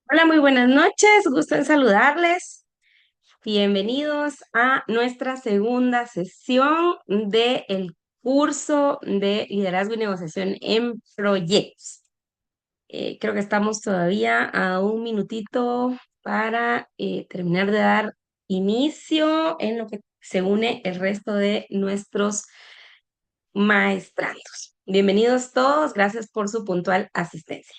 Hola, muy buenas noches, gusto en saludarles. Bienvenidos a nuestra segunda sesión del curso de liderazgo y negociación en proyectos. Creo que estamos todavía a un minutito para terminar de dar inicio en lo que se une el resto de nuestros maestrandos. Bienvenidos todos, gracias por su puntual asistencia.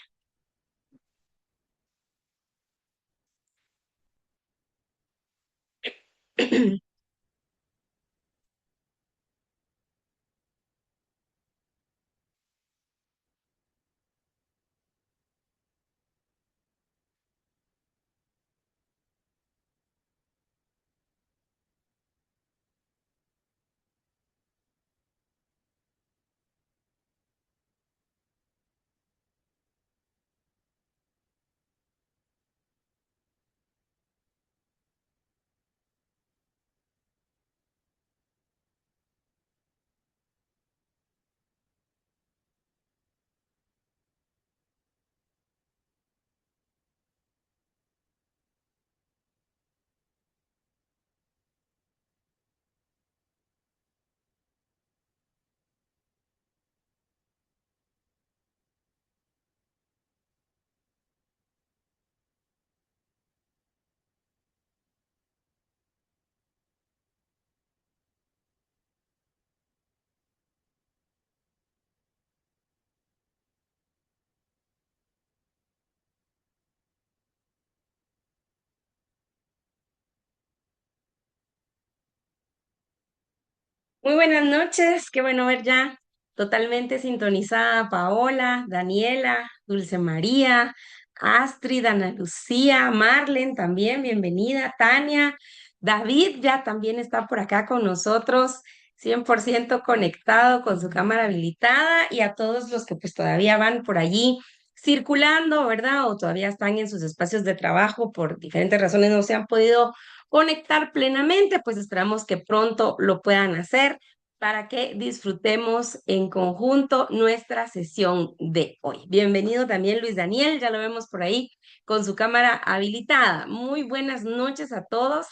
Muy buenas noches, qué bueno ver ya totalmente sintonizada Paola, Daniela, Dulce María, Astrid, Ana Lucía, Marlen también, bienvenida, Tania, David ya también está por acá con nosotros, 100% conectado con su cámara habilitada y a todos los que pues todavía van por allí circulando, ¿verdad? O todavía están en sus espacios de trabajo por diferentes razones no se han podido conectar plenamente, pues esperamos que pronto lo puedan hacer para que disfrutemos en conjunto nuestra sesión de hoy. Bienvenido también Luis Daniel, ya lo vemos por ahí con su cámara habilitada. Muy buenas noches a todos.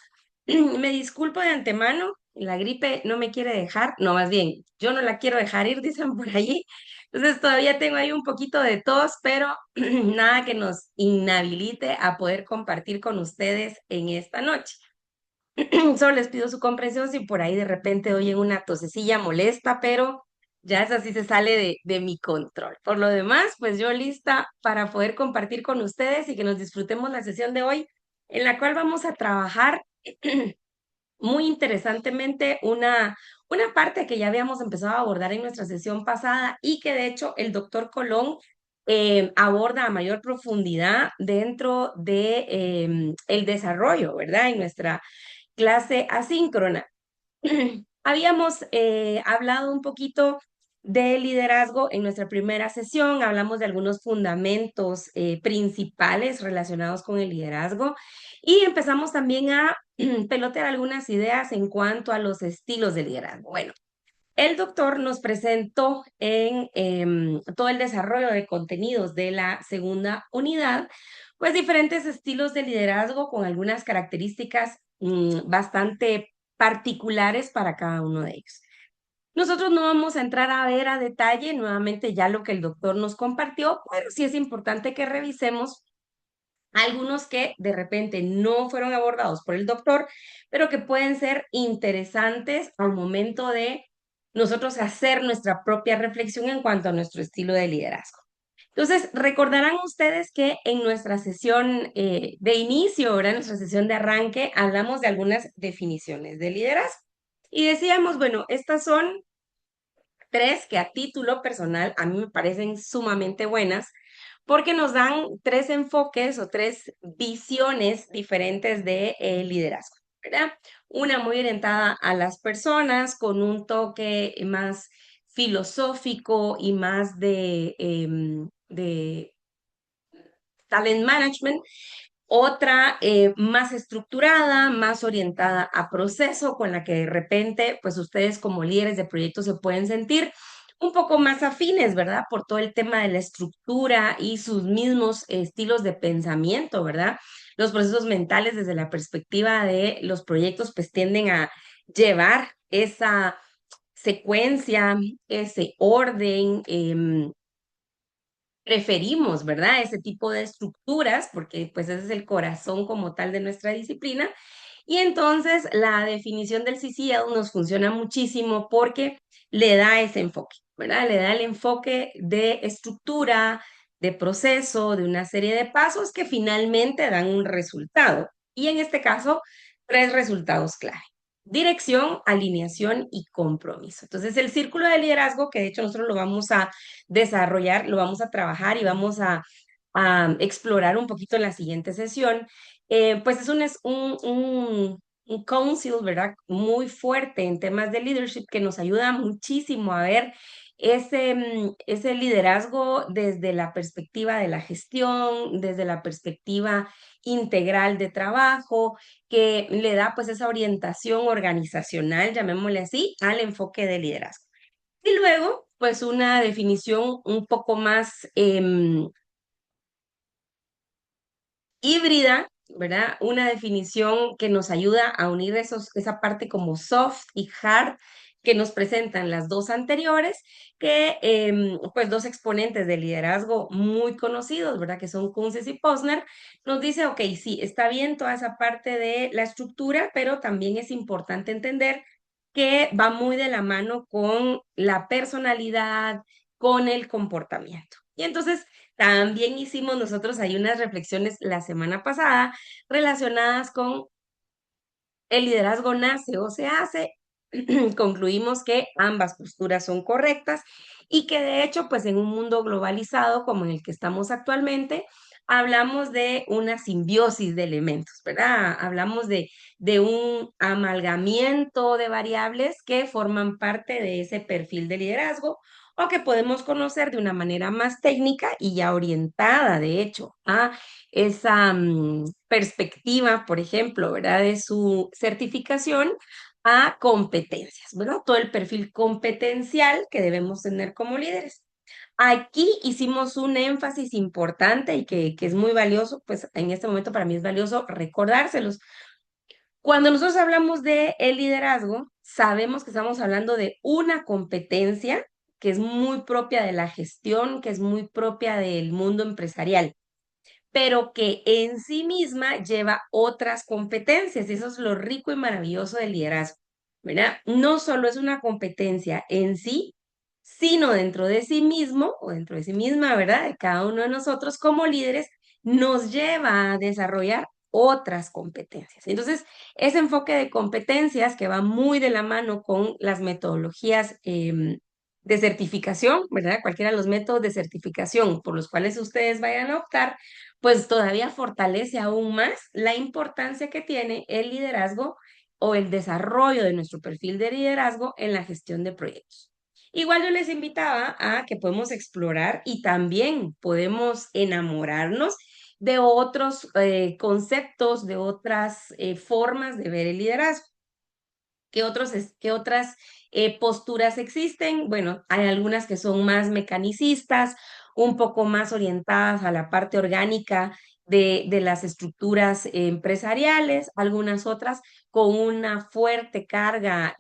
Me disculpo de antemano, la gripe no me quiere dejar, no, más bien, yo no la quiero dejar ir, dicen por allí. Entonces todavía tengo ahí un poquito de tos, pero nada que nos inhabilite a poder compartir con ustedes en esta noche. Solo les pido su comprensión si por ahí de repente oyen una tosecilla molesta, pero ya es así se sale de mi control. Por lo demás, pues yo lista para poder compartir con ustedes y que nos disfrutemos la sesión de hoy, en la cual vamos a trabajar muy interesantemente una parte que ya habíamos empezado a abordar en nuestra sesión pasada y que de hecho el doctor Colón aborda a mayor profundidad dentro de el desarrollo, ¿verdad? En nuestra clase asíncrona. Habíamos hablado un poquito de liderazgo en nuestra primera sesión, hablamos de algunos fundamentos principales relacionados con el liderazgo y empezamos también a pelotear algunas ideas en cuanto a los estilos de liderazgo. Bueno, el doctor nos presentó en todo el desarrollo de contenidos de la segunda unidad, pues diferentes estilos de liderazgo con algunas características bastante particulares para cada uno de ellos. Nosotros no vamos a entrar a ver a detalle nuevamente ya lo que el doctor nos compartió, pero sí es importante que revisemos algunos que de repente no fueron abordados por el doctor, pero que pueden ser interesantes al momento de nosotros hacer nuestra propia reflexión en cuanto a nuestro estilo de liderazgo. Entonces, recordarán ustedes que en nuestra sesión de inicio, ahora en nuestra sesión de arranque, hablamos de algunas definiciones de liderazgo. Y decíamos, bueno, estas son tres que a título personal a mí me parecen sumamente buenas porque nos dan tres enfoques o tres visiones diferentes de liderazgo, ¿verdad? Una muy orientada a las personas con un toque más filosófico y más de talent management, otra más estructurada, más orientada a proceso, con la que de repente, pues ustedes como líderes de proyectos se pueden sentir un poco más afines, ¿verdad? Por todo el tema de la estructura y sus mismos estilos de pensamiento, ¿verdad? Los procesos mentales desde la perspectiva de los proyectos, pues tienden a llevar esa secuencia, ese orden, preferimos, ¿verdad? Ese tipo de estructuras, porque pues ese es el corazón como tal de nuestra disciplina. Y entonces la definición del CCL nos funciona muchísimo porque le da ese enfoque, ¿verdad? Le da el enfoque de estructura, de proceso, de una serie de pasos que finalmente dan un resultado. Y en este caso, tres resultados clave. Dirección, alineación y compromiso. Entonces, el círculo de liderazgo, que de hecho nosotros lo vamos a desarrollar, lo vamos a trabajar y vamos a explorar un poquito en la siguiente sesión, pues es un council, ¿verdad? Muy fuerte en temas de leadership que nos ayuda muchísimo a ver ese liderazgo desde la perspectiva de la gestión, desde la perspectiva integral de trabajo, que le da pues esa orientación organizacional, llamémosle así, al enfoque de liderazgo. Y luego, pues una definición un poco más híbrida, ¿verdad? Una definición que nos ayuda a unir esa parte como soft y hard que nos presentan las dos anteriores, que pues dos exponentes de liderazgo muy conocidos, ¿verdad? Que son Kunzes y Posner, nos dice, ok, sí, está bien toda esa parte de la estructura, pero también es importante entender que va muy de la mano con la personalidad, con el comportamiento. Y entonces, también hicimos nosotros ahí unas reflexiones la semana pasada relacionadas con el liderazgo nace o se hace. Concluimos que ambas posturas son correctas y que de hecho, pues en un mundo globalizado como en el que estamos actualmente, hablamos de una simbiosis de elementos, ¿verdad? Hablamos de un amalgamiento de variables que forman parte de ese perfil de liderazgo o que podemos conocer de una manera más técnica y ya orientada, de hecho, a esa perspectiva, por ejemplo, ¿verdad? De su certificación a competencias, ¿verdad? Todo el perfil competencial que debemos tener como líderes. Aquí hicimos un énfasis importante y que es muy valioso, pues en este momento para mí es valioso recordárselos. Cuando nosotros hablamos de el liderazgo, sabemos que estamos hablando de una competencia que es muy propia de la gestión, que es muy propia del mundo empresarial, pero que en sí misma lleva otras competencias. Y eso es lo rico y maravilloso del liderazgo, ¿verdad? No solo es una competencia en sí, sino dentro de sí mismo o dentro de sí misma, ¿verdad? De cada uno de nosotros como líderes, nos lleva a desarrollar otras competencias. Entonces, ese enfoque de competencias que va muy de la mano con las metodologías de certificación, ¿verdad? Cualquiera de los métodos de certificación por los cuales ustedes vayan a optar, pues todavía fortalece aún más la importancia que tiene el liderazgo o el desarrollo de nuestro perfil de liderazgo en la gestión de proyectos. Igual yo les invitaba a que podemos explorar y también podemos enamorarnos de otros conceptos, de otras formas de ver el liderazgo. ¿Qué otras posturas existen? Bueno, hay algunas que son más mecanicistas, un poco más orientadas a la parte orgánica de las estructuras empresariales, algunas otras con una fuerte carga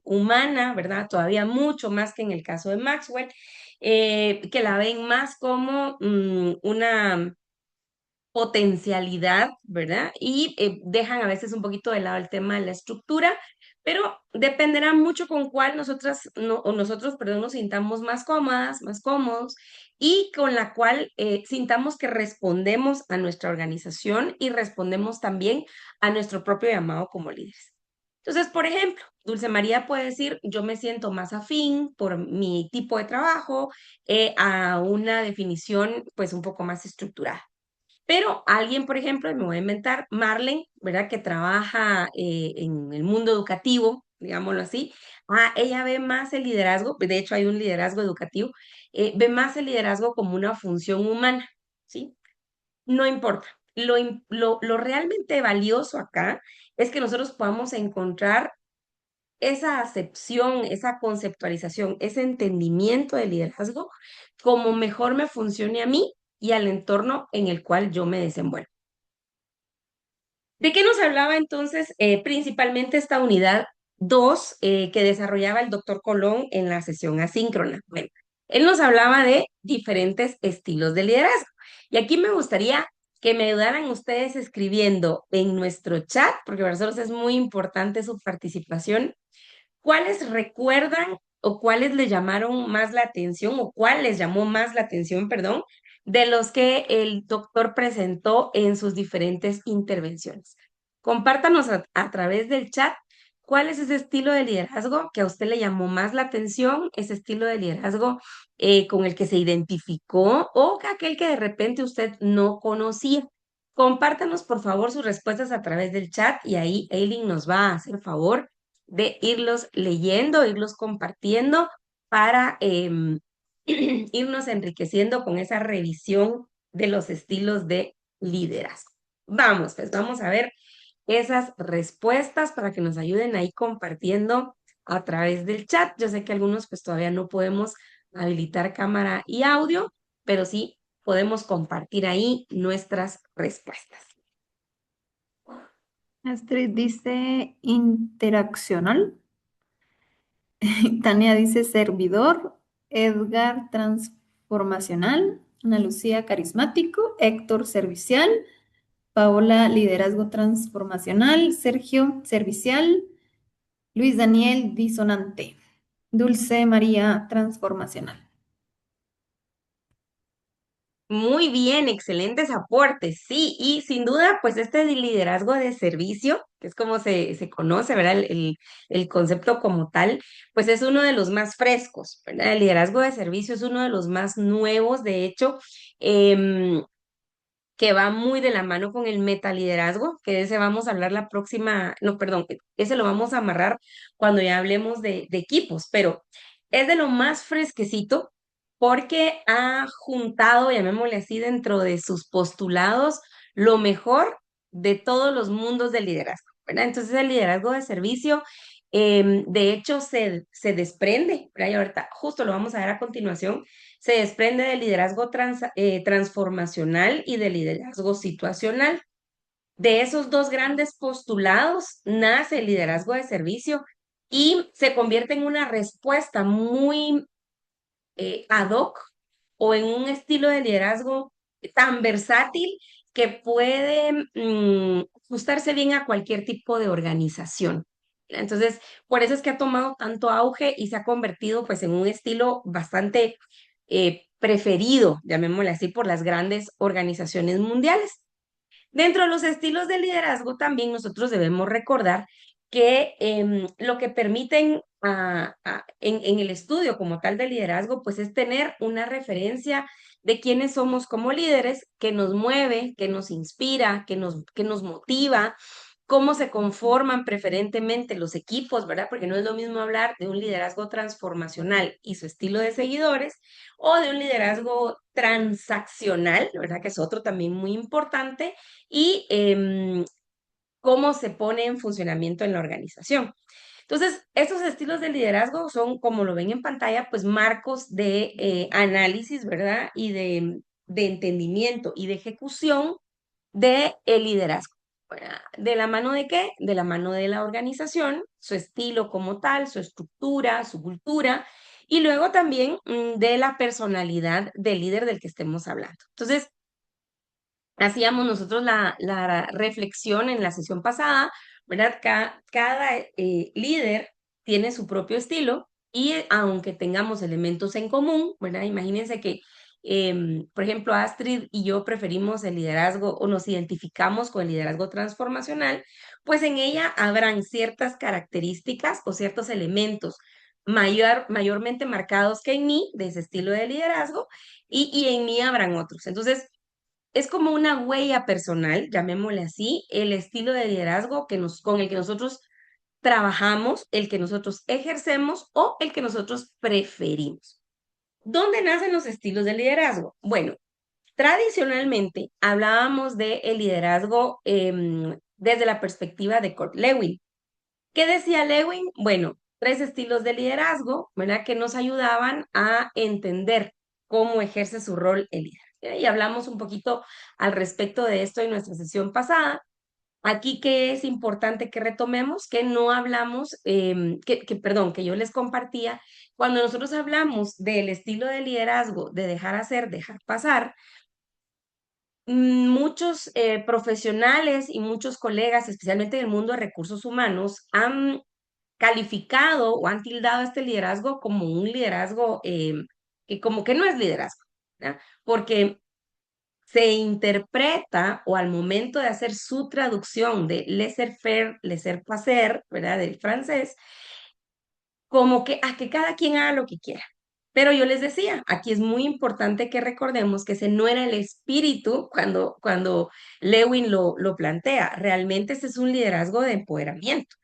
humana, ¿verdad? Todavía mucho más que en el caso de Maxwell, que la ven más como una potencialidad, ¿verdad? Y dejan a veces un poquito de lado el tema de la estructura, pero dependerá mucho con cuál nosotras o nosotros, perdón, nos sintamos más cómodas, más cómodos y con la cual sintamos que respondemos a nuestra organización y respondemos también a nuestro propio llamado como líderes. Entonces, por ejemplo, Dulce María puede decir, yo me siento más afín por mi tipo de trabajo a una definición pues un poco más estructurada. Pero alguien, por ejemplo, me voy a inventar, Marlene, ¿verdad? Que trabaja en el mundo educativo, digámoslo así. Ella ve más el liderazgo, de hecho hay un liderazgo educativo, ve más el liderazgo como una función humana, ¿sí? No importa. Lo realmente valioso acá es que nosotros podamos encontrar esa acepción, esa conceptualización, ese entendimiento del liderazgo como mejor me funcione a mí y al entorno en el cual yo me desenvuelvo. ¿De qué nos hablaba entonces principalmente esta unidad 2 que desarrollaba el doctor Colón en la sesión asíncrona? Bueno, él nos hablaba de diferentes estilos de liderazgo. Y aquí me gustaría que me ayudaran ustedes escribiendo en nuestro chat, porque para nosotros es muy importante su participación. ¿Cuáles recuerdan o cuáles le llamaron más la atención o cuál les llamó más la atención, perdón, de los que el doctor presentó en sus diferentes intervenciones? Compártanos a través del chat cuál es ese estilo de liderazgo que a usted le llamó más la atención, ese estilo de liderazgo con el que se identificó o aquel que de repente usted no conocía. Compártanos, por favor, sus respuestas a través del chat y ahí Eileen nos va a hacer favor de irlos leyendo, irlos compartiendo para irnos enriqueciendo con esa revisión de los estilos de liderazgo. Vamos, pues vamos a ver esas respuestas para que nos ayuden ahí compartiendo a través del chat. Yo sé que algunos pues todavía no podemos habilitar cámara y audio, pero sí podemos compartir ahí nuestras respuestas. Astrid dice interaccional. Tania dice servidor. Edgar transformacional. Ana Lucía carismático. Héctor servicial. Paola liderazgo transformacional. Sergio servicial. Luis Daniel disonante. Dulce María transformacional. Muy bien, excelentes aportes, sí, y sin duda, pues este liderazgo de servicio, que es como se conoce, ¿verdad? El concepto como tal, pues es uno de los más frescos, ¿verdad? El liderazgo de servicio es uno de los más nuevos, de hecho, em, que va muy de la mano con el metaliderazgo, que de ese vamos a hablar la próxima, no, perdón, ese lo vamos a amarrar cuando ya hablemos de equipos, pero es de lo más fresquecito porque ha juntado, llamémosle así, dentro de sus postulados lo mejor de todos los mundos del liderazgo, ¿verdad? Entonces el liderazgo de servicio, de hecho, se desprende, ¿verdad? Y ahorita justo lo vamos a ver a continuación, se desprende del liderazgo transformacional y del liderazgo situacional. De esos dos grandes postulados nace el liderazgo de servicio y se convierte en una respuesta muy ad hoc o en un estilo de liderazgo tan versátil que puede ajustarse bien a cualquier tipo de organización. Entonces, por eso es que ha tomado tanto auge y se ha convertido pues en un estilo bastante preferido, llamémosle así, por las grandes organizaciones mundiales. Dentro de los estilos de liderazgo también nosotros debemos recordar que lo que permiten en el estudio como tal de liderazgo, pues es tener una referencia de quiénes somos como líderes, que nos mueve, que nos inspira, que nos motiva, cómo se conforman preferentemente los equipos, ¿verdad? Porque no es lo mismo hablar de un liderazgo transformacional y su estilo de seguidores o de un liderazgo transaccional, ¿verdad? Que es otro también muy importante y cómo se pone en funcionamiento en la organización. Entonces, estos estilos de liderazgo son, como lo ven en pantalla, pues marcos de análisis, ¿verdad? Y de entendimiento y de ejecución de el liderazgo. ¿Verdad? ¿De la mano de qué? De la mano de la organización, su estilo como tal, su estructura, su cultura, y luego también de la personalidad del líder del que estemos hablando. Entonces, hacíamos nosotros la reflexión en la sesión pasada, ¿verdad? Cada líder tiene su propio estilo y aunque tengamos elementos en común, ¿verdad? Imagínense que, por ejemplo, Astrid y yo preferimos el liderazgo o nos identificamos con el liderazgo transformacional, pues en ella habrán ciertas características o ciertos elementos mayormente marcados que en mí, de ese estilo de liderazgo, y en mí habrán otros. Entonces, es como una huella personal, llamémosle así, el estilo de liderazgo con el que nosotros trabajamos, el que nosotros ejercemos o el que nosotros preferimos. ¿Dónde nacen los estilos de liderazgo? Bueno, tradicionalmente hablábamos de el liderazgo desde la perspectiva de Kurt Lewin. ¿Qué decía Lewin? Bueno, tres estilos de liderazgo, ¿verdad? Que nos ayudaban a entender cómo ejerce su rol el líder. Y hablamos un poquito al respecto de esto en nuestra sesión pasada. Aquí que es importante que retomemos, que no hablamos, perdón, que yo les compartía, cuando nosotros hablamos del estilo de liderazgo, de dejar hacer, dejar pasar, muchos profesionales y muchos colegas, especialmente en el mundo de recursos humanos, han calificado o han tildado este liderazgo como un liderazgo que como que no es liderazgo, ¿verdad? Porque se interpreta o al momento de hacer su traducción de laissez-faire, laissez-passer, ¿verdad? Del francés, como que a que cada quien haga lo que quiera. Pero yo les decía, aquí es muy importante que recordemos que ese no era el espíritu cuando Lewin lo plantea. Realmente ese es un liderazgo de empoderamiento,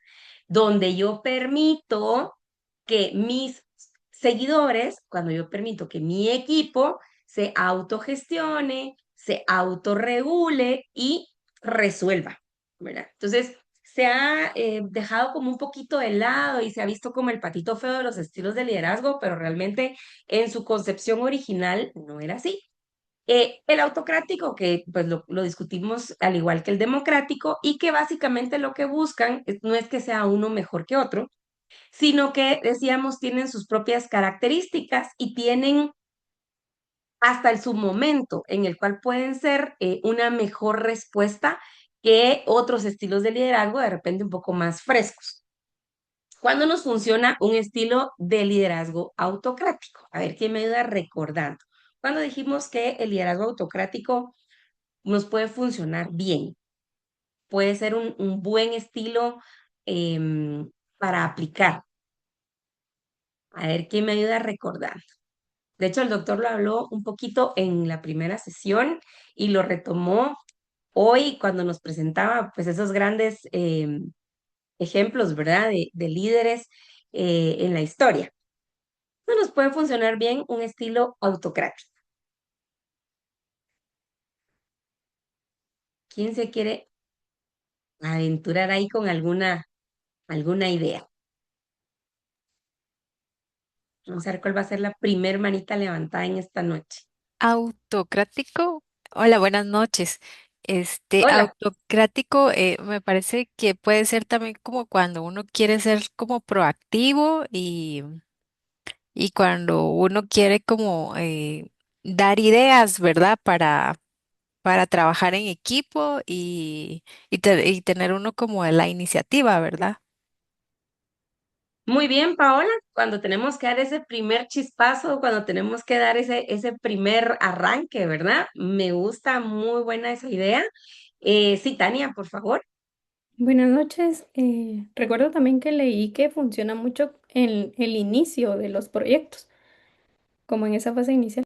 donde yo permito que mis seguidores, cuando yo permito que mi equipo se autogestione, se autorregule y resuelva, ¿verdad? Entonces, se ha dejado como un poquito de lado y se ha visto como el patito feo de los estilos de liderazgo, pero realmente en su concepción original no era así. El autocrático, que pues lo discutimos al igual que el democrático, y que básicamente lo que buscan no es que sea uno mejor que otro, sino que, decíamos, tienen sus propias características y tienen hasta su momento en el cual pueden ser una mejor respuesta que otros estilos de liderazgo de repente un poco más frescos. ¿Cuándo nos funciona un estilo de liderazgo autocrático? A ver, ¿quién me ayuda recordando? Cuando dijimos que el liderazgo autocrático nos puede funcionar bien, puede ser un buen estilo para aplicar. A ver, ¿quién me ayuda a recordar? De hecho, el doctor lo habló un poquito en la primera sesión y lo retomó hoy cuando nos presentaba pues esos grandes ejemplos, ¿verdad? De líderes en la historia. No nos puede funcionar bien un estilo autocrático. ¿Quién se quiere aventurar ahí con alguna idea? Vamos a ver cuál va a ser la primer manita levantada en esta noche. Autocrático. Hola, buenas noches. Hola. Autocrático me parece que puede ser también como cuando uno quiere ser como proactivo y cuando uno quiere como dar ideas, ¿verdad? Para trabajar en equipo y tener uno como la iniciativa, ¿verdad? Muy bien, Paola, cuando tenemos que dar ese primer chispazo, cuando tenemos que dar ese primer arranque, ¿verdad? Me gusta, muy buena esa idea. Sí, Tania, por favor. Buenas noches. Recuerdo también que leí que funciona mucho en el inicio de los proyectos, como en esa fase inicial.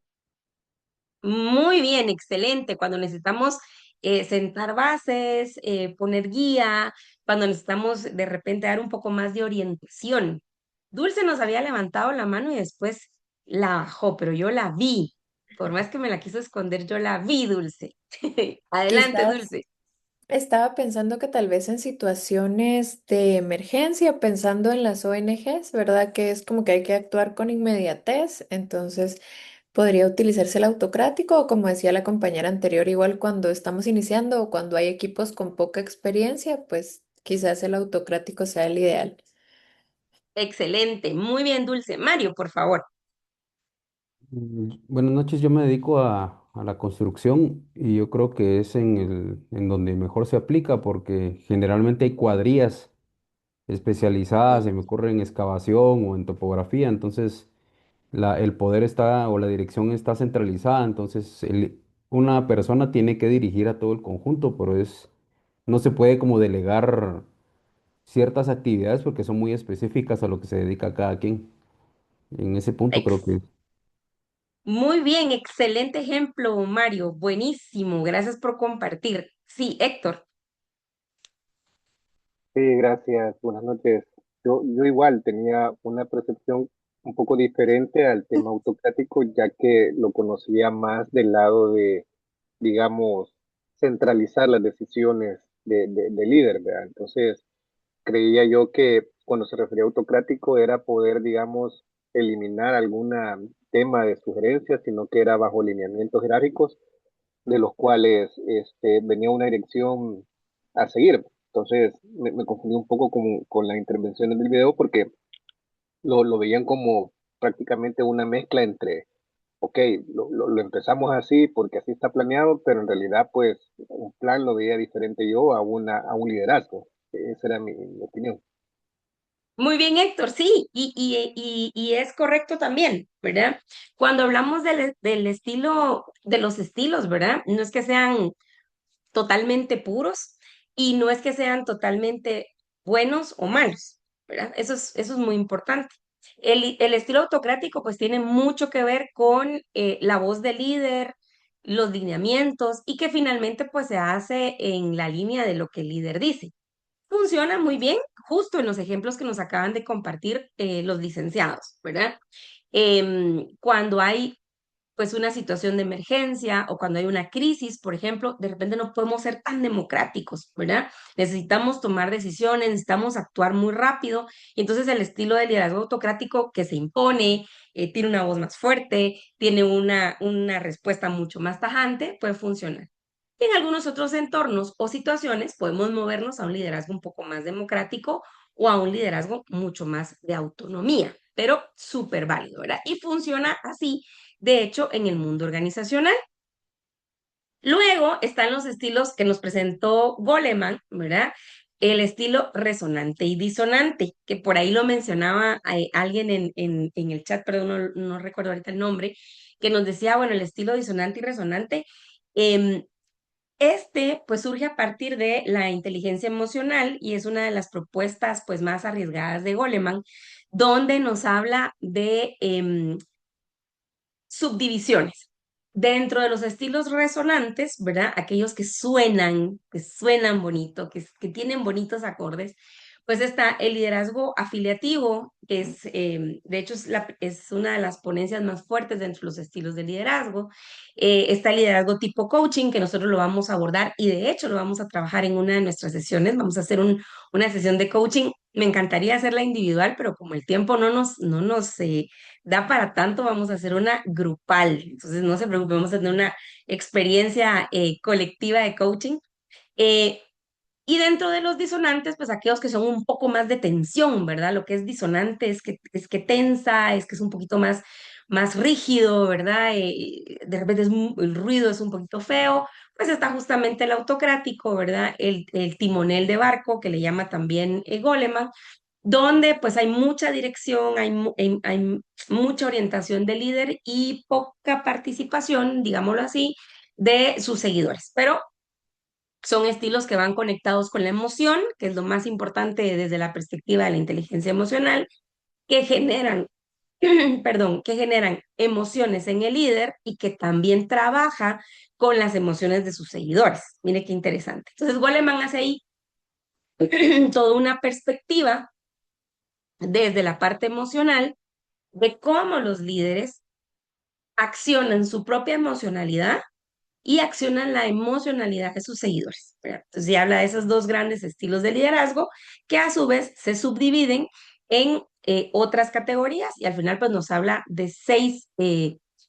Muy bien, excelente. Cuando necesitamos sentar bases, poner guía, cuando necesitamos de repente dar un poco más de orientación. Dulce nos había levantado la mano y después la bajó, pero yo la vi. Por más que me la quiso esconder, yo la vi, Dulce. Adelante, Quizás Dulce. estaba pensando que tal vez en situaciones de emergencia, pensando en las ONGs, ¿verdad? Que es como que hay que actuar con inmediatez, entonces podría utilizarse el autocrático o como decía la compañera anterior, igual cuando estamos iniciando o cuando hay equipos con poca experiencia, pues quizás el autocrático sea el ideal. Excelente, muy bien, Dulce. Mario, por favor. Buenas noches, yo me dedico a la construcción y yo creo que es en donde mejor se aplica porque generalmente hay cuadrillas especializadas, se me ocurre en excavación o en topografía, entonces el poder está o la dirección está centralizada, entonces una persona tiene que dirigir a todo el conjunto, pero no se puede como delegar ciertas actividades porque son muy específicas a lo que se dedica cada quien. En ese punto creo Ex- que... Muy bien, excelente ejemplo, Mario. Buenísimo, gracias por compartir. Sí, Héctor. Sí, gracias. Buenas noches. Yo igual tenía una percepción un poco diferente al tema autocrático, ya que lo conocía más del lado de, digamos, centralizar las decisiones de líder, ¿verdad? Entonces, creía yo que cuando se refería a autocrático era poder, digamos, eliminar algún tema de sugerencia, sino que era bajo lineamientos jerárquicos de los cuales venía una dirección a seguir. Entonces me confundí un poco con la intervención del video porque lo veían como prácticamente una mezcla entre, ok, lo empezamos así porque así está planeado, pero en realidad pues un plan lo veía diferente yo a un liderazgo. Esa era mi opinión. Muy bien, Héctor, sí, y es correcto también, ¿verdad? Cuando hablamos del estilo, de los estilos, ¿verdad? No es que sean totalmente puros y no es que sean totalmente buenos o malos, ¿verdad? Eso es muy importante. El estilo autocrático pues tiene mucho que ver con la voz del líder, los lineamientos y que finalmente pues se hace en la línea de lo que el líder dice. Funciona muy bien, justo en los ejemplos que nos acaban de compartir los licenciados, ¿verdad? Cuando hay pues una situación de emergencia o cuando hay una crisis, por ejemplo, de repente no podemos ser tan democráticos, ¿verdad? Necesitamos tomar decisiones, necesitamos actuar muy rápido y entonces el estilo de liderazgo autocrático que se impone, tiene una voz más fuerte, tiene una respuesta mucho más tajante, puede funcionar. Y en algunos otros entornos o situaciones podemos movernos a un liderazgo un poco más democrático o a un liderazgo mucho más de autonomía, pero súper válido, ¿verdad? Y funciona así, de hecho, en el mundo organizacional. Luego están los estilos que nos presentó Goleman, ¿verdad? El estilo resonante y disonante, que por ahí lo mencionaba alguien en el chat, pero no recuerdo ahorita el nombre, que nos decía, bueno, el estilo disonante y resonante. em, pues surge a partir de la inteligencia emocional y es una de las propuestas pues más arriesgadas de Goleman, donde nos habla de subdivisiones. Dentro de los estilos resonantes, ¿verdad? Aquellos que suenan bonito, que tienen bonitos acordes, pues está el liderazgo afiliativo, que es, de hecho, es una de las ponencias más fuertes dentro de los estilos de liderazgo. Está el liderazgo tipo coaching, que nosotros lo vamos a abordar y de hecho lo vamos a trabajar en una de nuestras sesiones. Vamos a hacer una sesión de coaching. Me encantaría hacerla individual, pero como el tiempo no nos da para tanto, vamos a hacer una grupal. Entonces, no se preocupen, vamos a tener una experiencia colectiva de coaching. Eh, y dentro de los disonantes, pues aquellos que son un poco más de tensión, ¿verdad? Lo que es disonante es que tensa, es que es un poquito más rígido, ¿verdad? De repente el ruido es un poquito feo, pues está justamente el autocrático, ¿verdad? El timonel de barco, que le llama también Goleman, donde pues hay mucha dirección, hay mucha orientación del líder y poca participación, digámoslo así, de sus seguidores. Pero son estilos que van conectados con la emoción, que es lo más importante desde la perspectiva de la inteligencia emocional, que generan, perdón, que generan emociones en el líder y que también trabaja con las emociones de sus seguidores. Mire qué interesante. Entonces, Goleman hace ahí toda una perspectiva desde la parte emocional de cómo los líderes accionan su propia emocionalidad y accionan la emocionalidad de sus seguidores, ¿verdad? Entonces ya habla de esos dos grandes estilos de liderazgo que a su vez se subdividen en otras categorías y al final pues nos habla de 6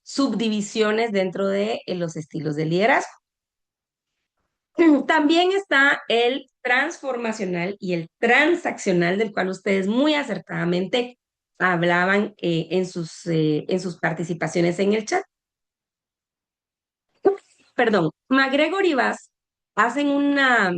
subdivisiones dentro de los estilos de liderazgo. También está el transformacional y el transaccional, del cual ustedes muy acertadamente hablaban en sus participaciones en el chat. Perdón, McGregor y Bass hacen una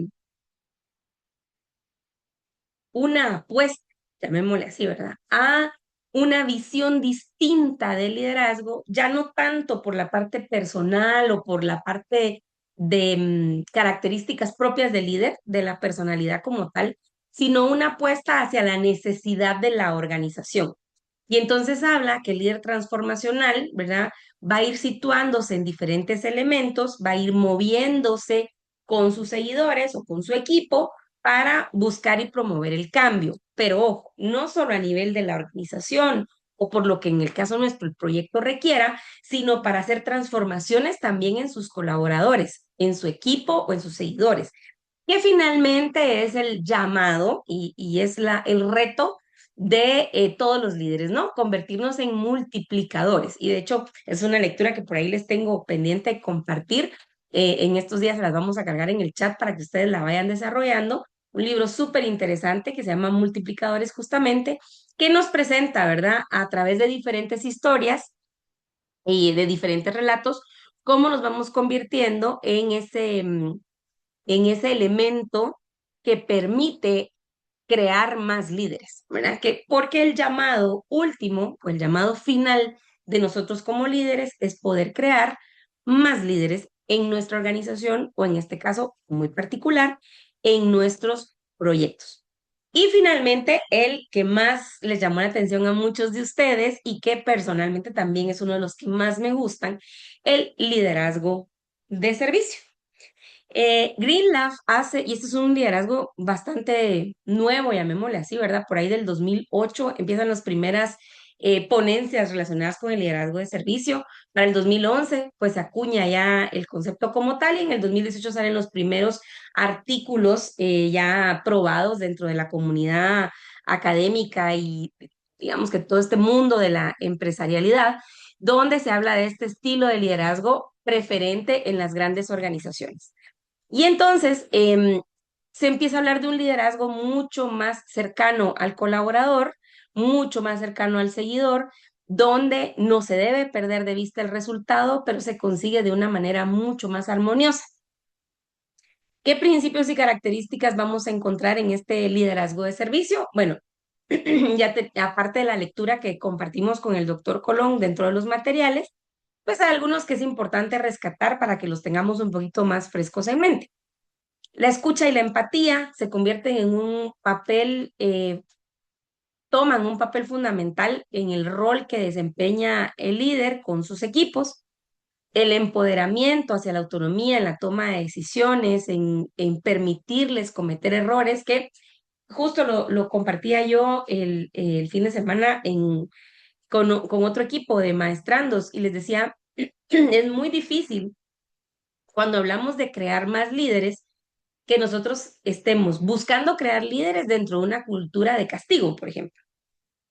apuesta, llamémosle así, ¿verdad? A una visión distinta del liderazgo, ya no tanto por la parte personal o por la parte de características propias del líder, de la personalidad como tal, sino una apuesta hacia la necesidad de la organización. Y entonces habla que el líder transformacional, ¿verdad? Va a ir situándose en diferentes elementos, va a ir moviéndose con sus seguidores o con su equipo para buscar y promover el cambio. Pero ojo, no solo a nivel de la organización o por lo que en el caso nuestro el proyecto requiera, sino para hacer transformaciones también en sus colaboradores, en su equipo o en sus seguidores. que finalmente es el llamado y es el reto de todos los líderes, ¿no? Convertirnos en multiplicadores. Y de hecho, es una lectura que por ahí les tengo pendiente de compartir. En estos días se las vamos a cargar en el chat para que ustedes la vayan desarrollando. Un libro súper interesante que se llama Multiplicadores justamente, que nos presenta, ¿verdad? A través de diferentes historias y de diferentes relatos, cómo nos vamos convirtiendo en ese elemento que permite crear más líderes, ¿verdad? Porque el llamado último o el llamado final de nosotros como líderes es poder crear más líderes en nuestra organización o en este caso muy particular en nuestros proyectos. Y finalmente, el que más les llamó la atención a muchos de ustedes y que personalmente también es uno de los que más me gustan, el liderazgo de servicio. Greenleaf hace, y este es un liderazgo bastante nuevo, llamémosle así, ¿verdad? Por ahí del 2008 empiezan las primeras ponencias relacionadas con el liderazgo de servicio. Para el 2011, pues se acuña ya el concepto como tal y en el 2018 salen los primeros artículos ya probados dentro de la comunidad académica y digamos que todo este mundo de la empresarialidad, donde se habla de este estilo de liderazgo preferente en las grandes organizaciones. Y entonces se empieza a hablar de un liderazgo mucho más cercano al colaborador, mucho más cercano al seguidor, donde no se debe perder de vista el resultado, pero se consigue de una manera mucho más armoniosa. ¿Qué principios y características vamos a encontrar en este liderazgo de servicio? Bueno, aparte de la lectura que compartimos con el doctor Colón dentro de los materiales, pues hay algunos que es importante rescatar para que los tengamos un poquito más frescos en mente. La escucha y la empatía se convierten en un papel, toman un papel fundamental en el rol que desempeña el líder con sus equipos. El empoderamiento hacia la autonomía en la toma de decisiones, en permitirles cometer errores, que justo lo compartía yo el fin de semana con otro equipo de maestrandos y les decía, es muy difícil cuando hablamos de crear más líderes que nosotros estemos buscando crear líderes dentro de una cultura de castigo, por ejemplo.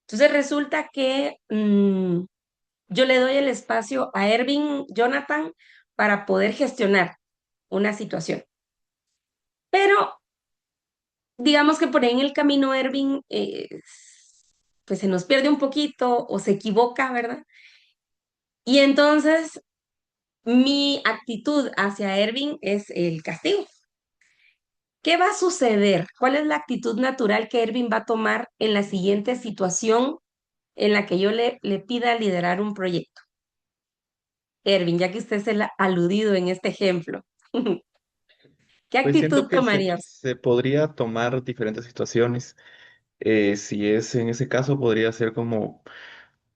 Entonces resulta que yo le doy el espacio a Ervin Jonathan para poder gestionar una situación. Pero digamos que por ahí en el camino Ervin pues se nos pierde un poquito o se equivoca, ¿verdad? Y entonces mi actitud hacia Ervin es el castigo. ¿Qué va a suceder? ¿Cuál es la actitud natural que Ervin va a tomar en la siguiente situación en la que yo le pida liderar un proyecto? Ervin, ya que usted se ha aludido en este ejemplo, ¿qué Pues siento actitud que se, tomaría? se podría tomar diferentes situaciones. Si es en ese caso, podría ser como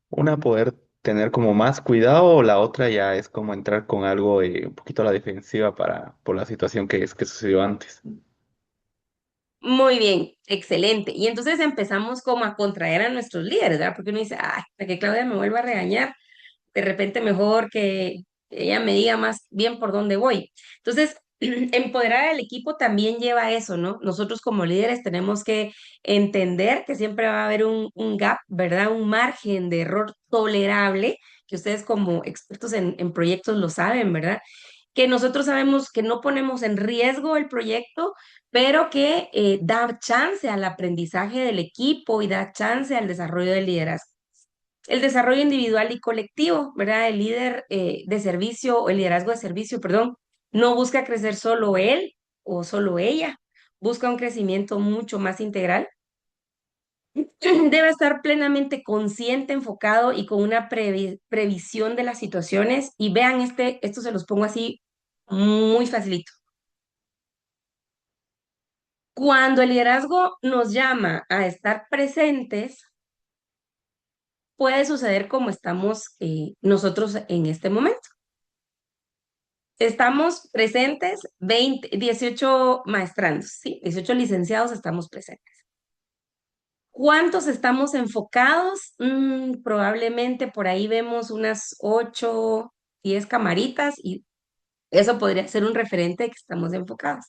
una poder tener como más cuidado, o la otra ya es como entrar con algo un poquito a la defensiva por la situación que sucedió antes. Muy bien, excelente. Y entonces empezamos como a contraer a nuestros líderes, ¿verdad? Porque uno dice, ay, para que Claudia me vuelva a regañar, de repente mejor que ella me diga más bien por dónde voy. Entonces, empoderar al equipo también lleva a eso, ¿no? Nosotros como líderes tenemos que entender que siempre va a haber un gap, ¿verdad? Un margen de error tolerable, que ustedes como expertos en proyectos lo saben, ¿verdad? Que nosotros sabemos que no ponemos en riesgo el proyecto, pero que da chance al aprendizaje del equipo y da chance al desarrollo del liderazgo. El desarrollo individual y colectivo, ¿verdad? El líder de servicio o el liderazgo de servicio, perdón, no busca crecer solo él o solo ella, busca un crecimiento mucho más integral. Debe estar plenamente consciente, enfocado y con una previsión de las situaciones. Y vean, esto se los pongo así muy facilito. Cuando el liderazgo nos llama a estar presentes, puede suceder como estamos nosotros en este momento. Estamos presentes 18 maestrandos, ¿sí? 18 licenciados estamos presentes. ¿Cuántos estamos enfocados? Probablemente por ahí vemos unas 8, 10 camaritas y eso podría ser un referente de que estamos enfocados.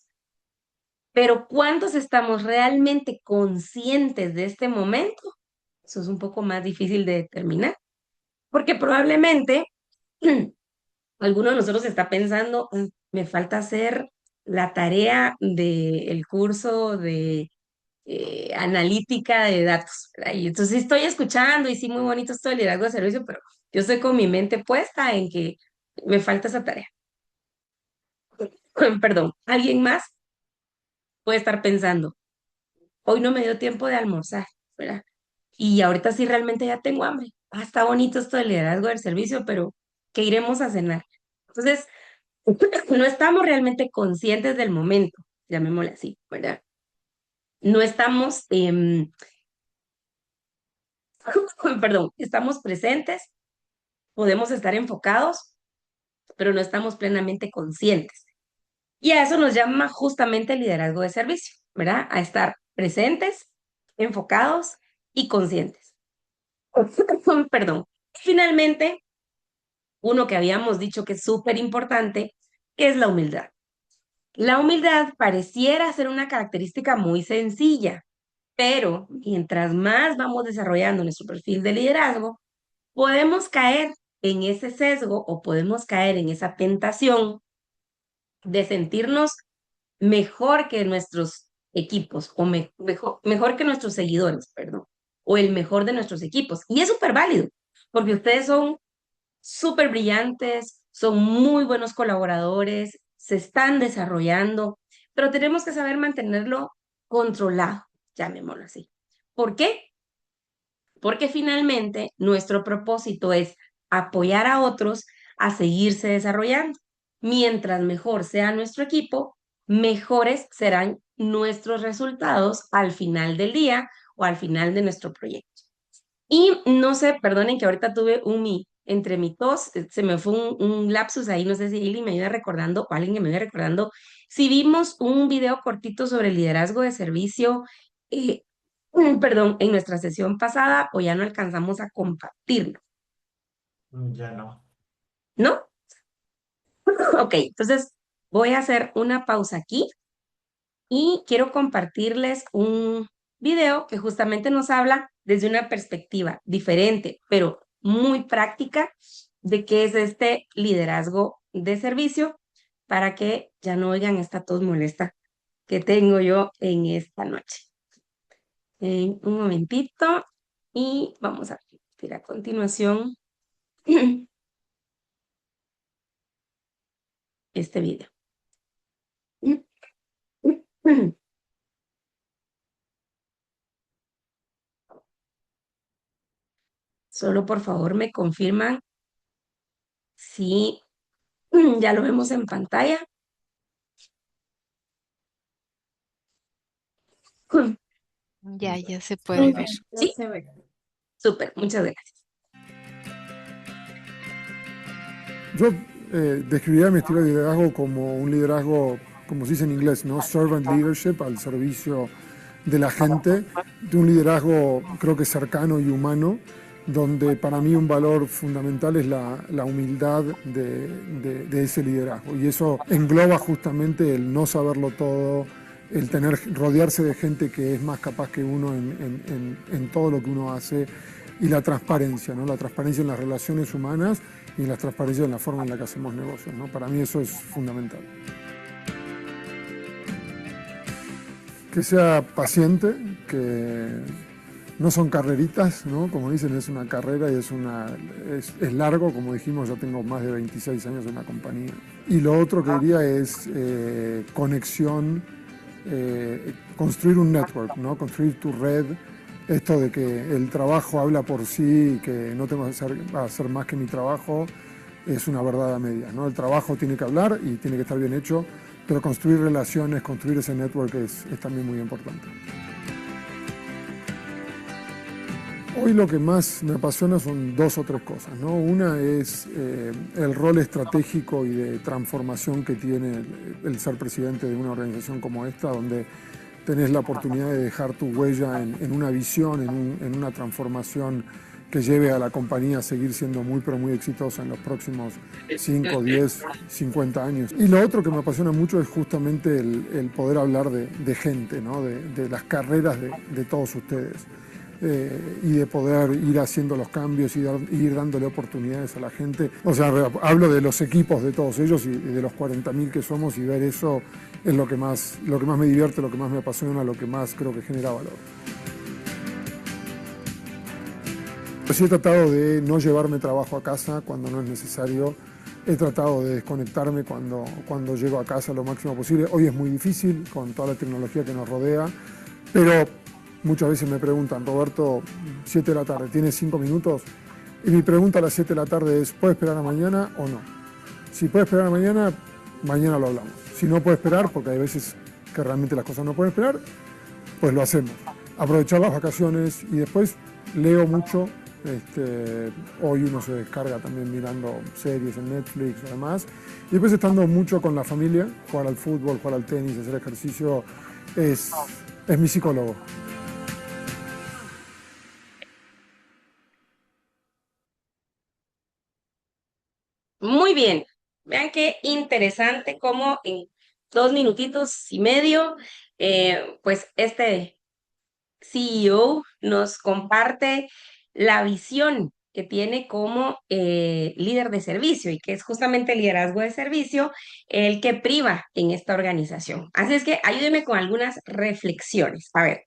Pero ¿cuántos estamos realmente conscientes de este momento? Eso es un poco más difícil de determinar, porque probablemente alguno de nosotros está pensando, me falta hacer la tarea del curso de analítica de datos, ¿verdad? Y entonces sí estoy escuchando y sí, muy bonito esto del liderazgo de servicio, pero yo estoy con mi mente puesta en que me falta esa tarea. Perdón, alguien más puede estar pensando, hoy no me dio tiempo de almorzar, ¿verdad? Y ahorita sí realmente ya tengo hambre. Está bonito esto del liderazgo del servicio, pero ¿qué iremos a cenar? Entonces, no estamos realmente conscientes del momento, llamémosle así, ¿verdad? No estamos, perdón, estamos presentes, podemos estar enfocados, pero no estamos plenamente conscientes. Y a eso nos llama justamente el liderazgo de servicio, ¿verdad? A estar presentes, enfocados y conscientes. Perdón. Finalmente, uno que habíamos dicho que es súper importante, que es la humildad. La humildad pareciera ser una característica muy sencilla, pero mientras más vamos desarrollando nuestro perfil de liderazgo, podemos caer en ese sesgo o podemos caer en esa tentación de sentirnos mejor que nuestros equipos o mejor que nuestros seguidores, perdón, o el mejor de nuestros equipos. Y es súper válido, porque ustedes son súper brillantes, son muy buenos colaboradores, se están desarrollando, pero tenemos que saber mantenerlo controlado, llamémoslo así. ¿Por qué? Porque finalmente nuestro propósito es apoyar a otros a seguirse desarrollando. Mientras mejor sea nuestro equipo, mejores serán nuestros resultados al final del día o al final de nuestro proyecto. Y no sé, perdonen que ahorita tuve entre mi tos, se me fue un lapsus ahí, no sé si Ili me iba recordando o alguien que me iba recordando, si vimos un video cortito sobre el liderazgo de servicio, eh, perdón, en nuestra sesión pasada o ya no alcanzamos a compartirlo, Ya no. ¿no? Ok, entonces voy a hacer una pausa aquí y quiero compartirles un video que justamente nos habla desde una perspectiva diferente, pero muy práctica de qué es este liderazgo de servicio para que ya no oigan esta tos molesta que tengo yo en esta noche. En un momentito y vamos a ver a continuación este video. Solo por favor me confirman si ya lo vemos en pantalla. Ya se puede ver. Ya Sí, se ve. súper, muchas gracias. Yo describiría mi estilo de liderazgo como un liderazgo, como se dice en inglés, ¿no? Servant leadership, al servicio de la gente, de un liderazgo creo que cercano y humano, donde para mí un valor fundamental es la humildad de ese liderazgo. Y eso engloba justamente el no saberlo todo, el rodearse de gente que es más capaz que uno en todo lo que uno hace, y la transparencia, ¿no? La transparencia en las relaciones humanas y la transparencia en la forma en la que hacemos negocios, ¿no? Para mí eso es fundamental. Que sea paciente, que no son carreritas, ¿no? Como dicen, es una carrera y es largo, como dijimos, ya tengo más de 26 años en la compañía. Y lo otro que diría es conexión, construir un network, ¿no? Construir tu red. Esto de que el trabajo habla por sí y que no tengo que hacer más que mi trabajo es una verdad a medias, ¿no? El trabajo tiene que hablar y tiene que estar bien hecho, pero construir relaciones, construir ese network es también muy importante. Hoy lo que más me apasiona son dos o tres cosas, ¿no? Una es el rol estratégico y de transformación que tiene el ser presidente de una organización como esta, donde tenés la oportunidad de dejar tu huella en una visión, en una transformación que lleve a la compañía a seguir siendo muy, pero muy exitosa en los próximos 5, 10, 50 años. Y lo otro que me apasiona mucho es justamente el poder hablar de gente, ¿no? De las carreras de todos ustedes. Y de poder ir haciendo los cambios y ir dándole oportunidades a la gente. O sea, hablo de los equipos de todos ellos y de los 40.000 que somos, y ver eso es lo que más me divierte, lo que más me apasiona, lo que más creo que genera valor. Sí, he tratado de no llevarme trabajo a casa cuando no es necesario. He tratado de desconectarme cuando llego a casa lo máximo posible. Hoy es muy difícil con toda la tecnología que nos rodea, pero muchas veces me preguntan: Roberto, 7 de la tarde, ¿tienes 5 minutos? Y mi pregunta a las 7 de la tarde es: ¿puede esperar a mañana o no? Si puede esperar a mañana, mañana lo hablamos. Si no puede esperar, porque hay veces que realmente las cosas no pueden esperar, pues lo hacemos. Aprovechar las vacaciones, y después leo mucho. Hoy uno se descarga también mirando series en Netflix, además. Y después, estando mucho con la familia, jugar al fútbol, jugar al tenis, hacer ejercicio, es mi psicólogo. Muy bien. Vean qué interesante cómo en 2 minutitos y medio, pues este CEO nos comparte la visión que tiene como líder de servicio, y que es justamente el liderazgo de servicio el que priva en esta organización. Así es que ayúdeme con algunas reflexiones. A ver,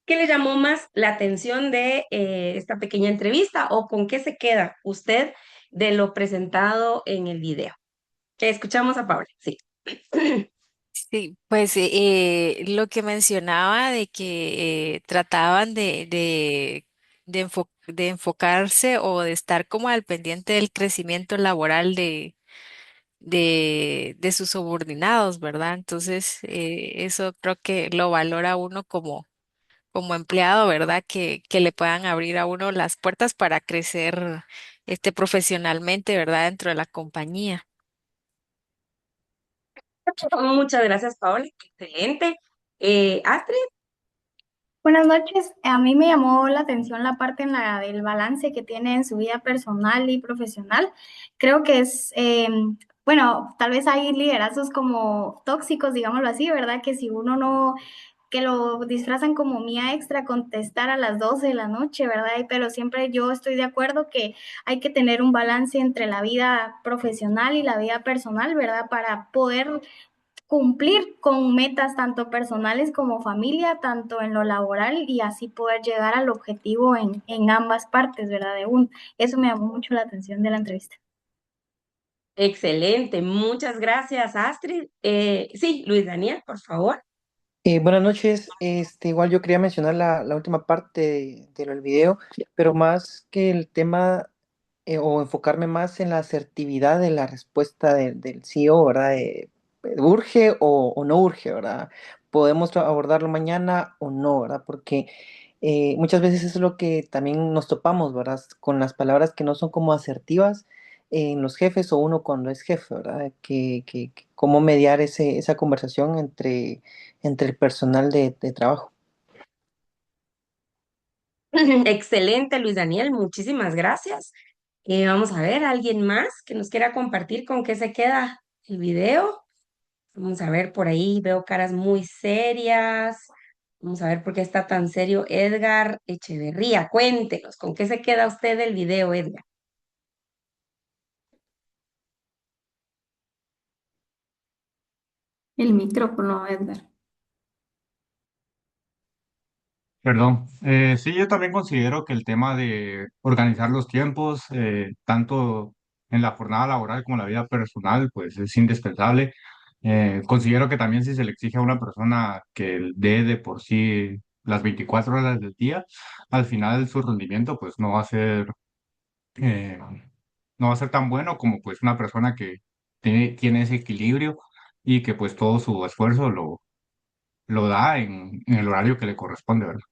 ¿qué le llamó más la atención de esta pequeña entrevista, o con qué se queda usted de lo presentado en el video? Que escuchamos a Paula, sí. Sí, pues lo que mencionaba de que trataban de enfocarse o de estar como al pendiente del crecimiento laboral de sus subordinados, ¿verdad? Entonces, eso creo que lo valora uno como empleado, ¿verdad? Que le puedan abrir a uno las puertas para crecer profesionalmente, ¿verdad? Dentro de la compañía. Muchas gracias, Paola. Excelente. Astrid. Buenas noches. A mí me llamó la atención la parte en la del balance que tiene en su vida personal y profesional. Creo que es, bueno, tal vez hay liderazgos como tóxicos, digámoslo así, ¿verdad? Que si uno no, que lo disfrazan como mía extra, contestar a las 12 de la noche, ¿verdad? Pero siempre yo estoy de acuerdo que hay que tener un balance entre la vida profesional y la vida personal, ¿verdad? Para poder cumplir con metas tanto personales como familia, tanto en lo laboral, y así poder llegar al objetivo en ambas partes, ¿verdad? De uno. Eso me llamó mucho la atención de la entrevista. Excelente. Muchas gracias, Astrid. Sí, Luis Daniel, por favor. Buenas noches. Igual yo quería mencionar la última parte del video, pero más que el tema, o enfocarme más en la asertividad de la respuesta del CEO, ¿verdad? ¿Urge o no urge, verdad? ¿Podemos abordarlo mañana o no, verdad? Porque muchas veces eso es lo que también nos topamos, ¿verdad? Con las palabras que no son como asertivas en los jefes, o uno cuando es jefe, ¿verdad? Cómo mediar esa conversación entre el personal de trabajo. Excelente, Luis Daniel. Muchísimas gracias. Vamos a ver, ¿alguien más que nos quiera compartir con qué se queda el video? Vamos a ver por ahí, veo caras muy serias. Vamos a ver por qué está tan serio Edgar Echeverría. Cuéntenos, ¿con qué se queda usted del video, Edgar? El micrófono, Edgar. Perdón. Sí, yo también considero que el tema de organizar los tiempos, tanto en la jornada laboral como en la vida personal, pues es indispensable. Considero que también, si se le exige a una persona que dé de por sí las 24 horas del día, al final su rendimiento pues eh, no va a ser tan bueno como pues una persona que tiene ese equilibrio y que pues todo su esfuerzo lo da en el horario que le corresponde, ¿verdad?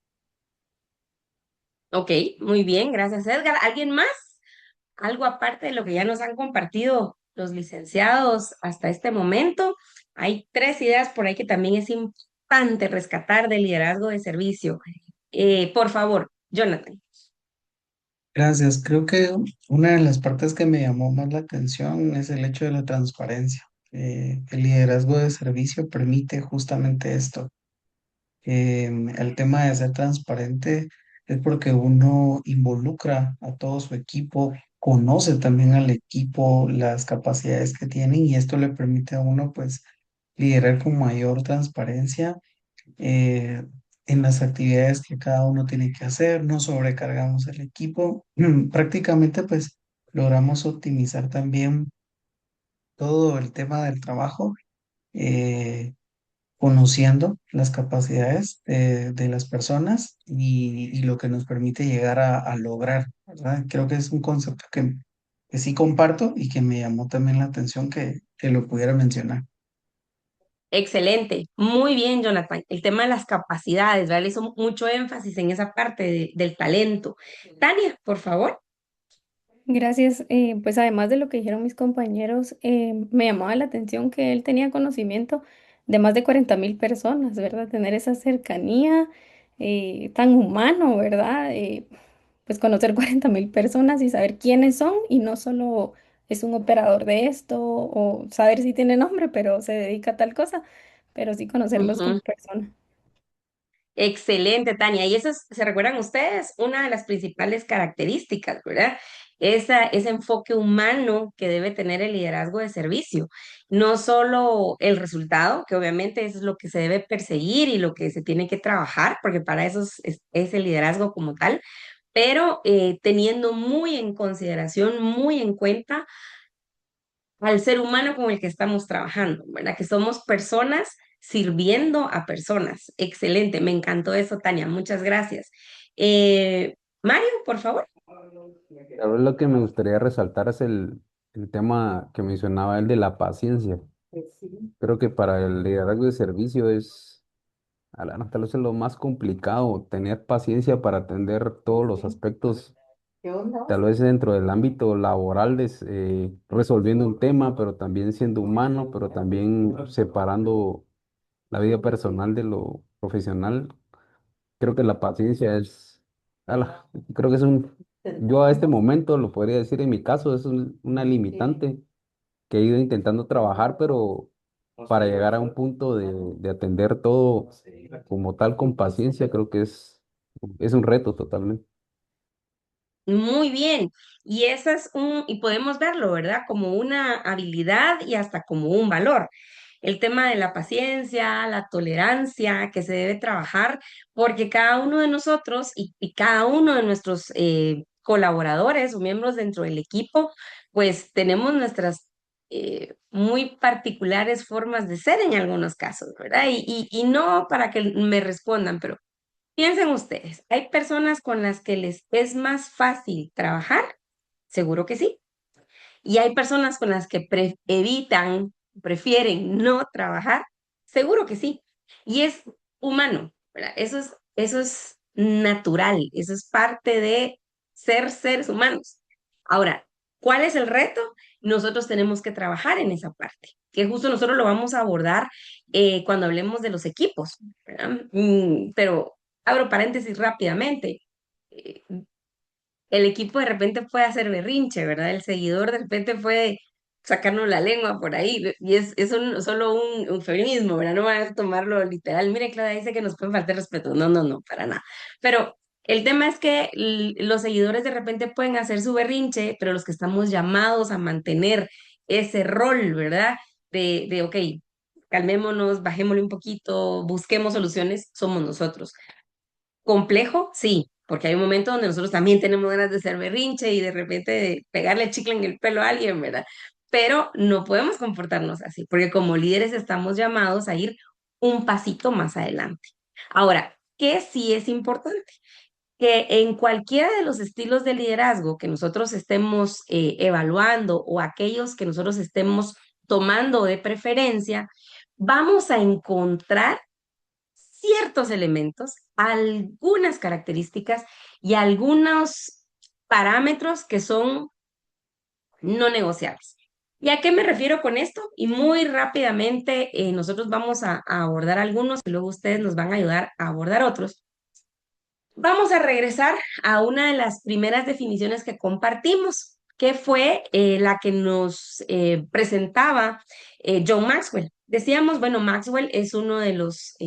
Ok, muy bien, gracias, Edgar. ¿Alguien más? Algo aparte de lo que ya nos han compartido los licenciados hasta este momento. Hay 3 ideas por ahí que también es importante rescatar del liderazgo de servicio. Por favor, Jonathan. Gracias. Creo que una de las partes que me llamó más la atención es el hecho de la transparencia. El liderazgo de servicio permite justamente esto. El tema de ser transparente es porque uno involucra a todo su equipo, conoce también al equipo, las capacidades que tienen y esto le permite a uno pues liderar con mayor transparencia eh, en las actividades que cada uno tiene que hacer, no sobrecargamos el equipo, prácticamente pues logramos optimizar también todo el tema del trabajo, eh, conociendo las capacidades de las personas y lo que nos permite llegar a lograr, ¿verdad? Creo que es un concepto que sí comparto y que me llamó también la atención que lo pudiera mencionar. Excelente, muy bien, Jonathan. El tema de las capacidades, ¿verdad? Le hizo mucho énfasis en esa parte del talento. Tania, por favor. Gracias. Pues además de lo que dijeron mis compañeros, me llamaba la atención que él tenía conocimiento de más de 40.000 personas, ¿verdad? Tener esa cercanía tan humano, ¿verdad? Pues conocer 40.000 personas y saber quiénes son y no solo es un operador de esto o saber si tiene nombre, pero se dedica a tal cosa, pero sí conocerlos como Ujú. persona. Excelente, Tania. Y eso es, ¿se recuerdan ustedes? Una de las principales características, ¿verdad? Ese enfoque humano que debe tener el liderazgo de servicio. No solo el resultado, que obviamente eso es lo que se debe perseguir y lo que se tiene que trabajar, porque para eso es el liderazgo como tal, pero teniendo muy en consideración, muy en cuenta al ser humano con el que estamos trabajando, ¿verdad? Que somos personas sirviendo a personas. Excelente, me encantó eso, Tania, muchas gracias. Mario, por favor. A ver, lo que me gustaría resaltar es el tema que mencionaba él de la paciencia. Creo que para el liderazgo de servicio es, tal vez es lo más complicado, tener paciencia para atender todos los aspectos, tal vez dentro del ámbito laboral, resolviendo un tema, pero también siendo humano, pero también separando la vida personal de lo profesional. Creo que la paciencia es, creo que es yo a este momento lo podría decir en mi caso, es una limitante que he ido intentando trabajar, pero para llegar a un punto de atender todo como tal con paciencia, creo que es un reto totalmente. Muy bien. Y esa es y podemos verlo, ¿verdad? Como una habilidad y hasta como un valor. El tema de la paciencia, la tolerancia que se debe trabajar, porque cada uno de nosotros y cada uno de nuestros colaboradores o miembros dentro del equipo, pues tenemos nuestras muy particulares formas de ser en algunos casos, ¿verdad? Y no para que me respondan, pero piensen ustedes, ¿hay personas con las que les es más fácil trabajar? Seguro que sí. Y hay personas con las que prefieren no trabajar, seguro que sí. Y es humano, ¿verdad? Eso es natural, eso es parte de ser seres humanos. Ahora, ¿cuál es el reto? Nosotros tenemos que trabajar en esa parte, que justo nosotros lo vamos a abordar cuando hablemos de los equipos, ¿verdad? Pero abro paréntesis rápidamente. Eh, el equipo de repente puede hacer berrinche, ¿verdad? El seguidor de repente puede sacarnos la lengua por ahí, y es solo un eufemismo, ¿verdad? No van a tomarlo literal. Mire, Clara dice que nos puede faltar respeto. No, no, no, para nada. Pero el tema es que los seguidores de repente pueden hacer su berrinche, pero los que estamos llamados a mantener ese rol, ¿verdad? Ok, calmémonos, bajémosle un poquito, busquemos soluciones, somos nosotros. Complejo, sí, porque hay un momento donde nosotros también tenemos ganas de ser berrinche y de repente pegarle el chicle en el pelo a alguien, ¿verdad? Pero no podemos comportarnos así, porque como líderes estamos llamados a ir un pasito más adelante. Ahora, ¿qué sí es importante? Que en cualquiera de los estilos de liderazgo que nosotros estemos evaluando o aquellos que nosotros estemos tomando de preferencia, vamos a encontrar ciertos elementos, algunas características y algunos parámetros que son no negociables. ¿Y a qué me refiero con esto? Y muy rápidamente nosotros vamos a abordar algunos y luego ustedes nos van a ayudar a abordar otros. Vamos a regresar a una de las primeras definiciones que compartimos, que fue la que nos presentaba John Maxwell. Decíamos, bueno, Maxwell es uno de los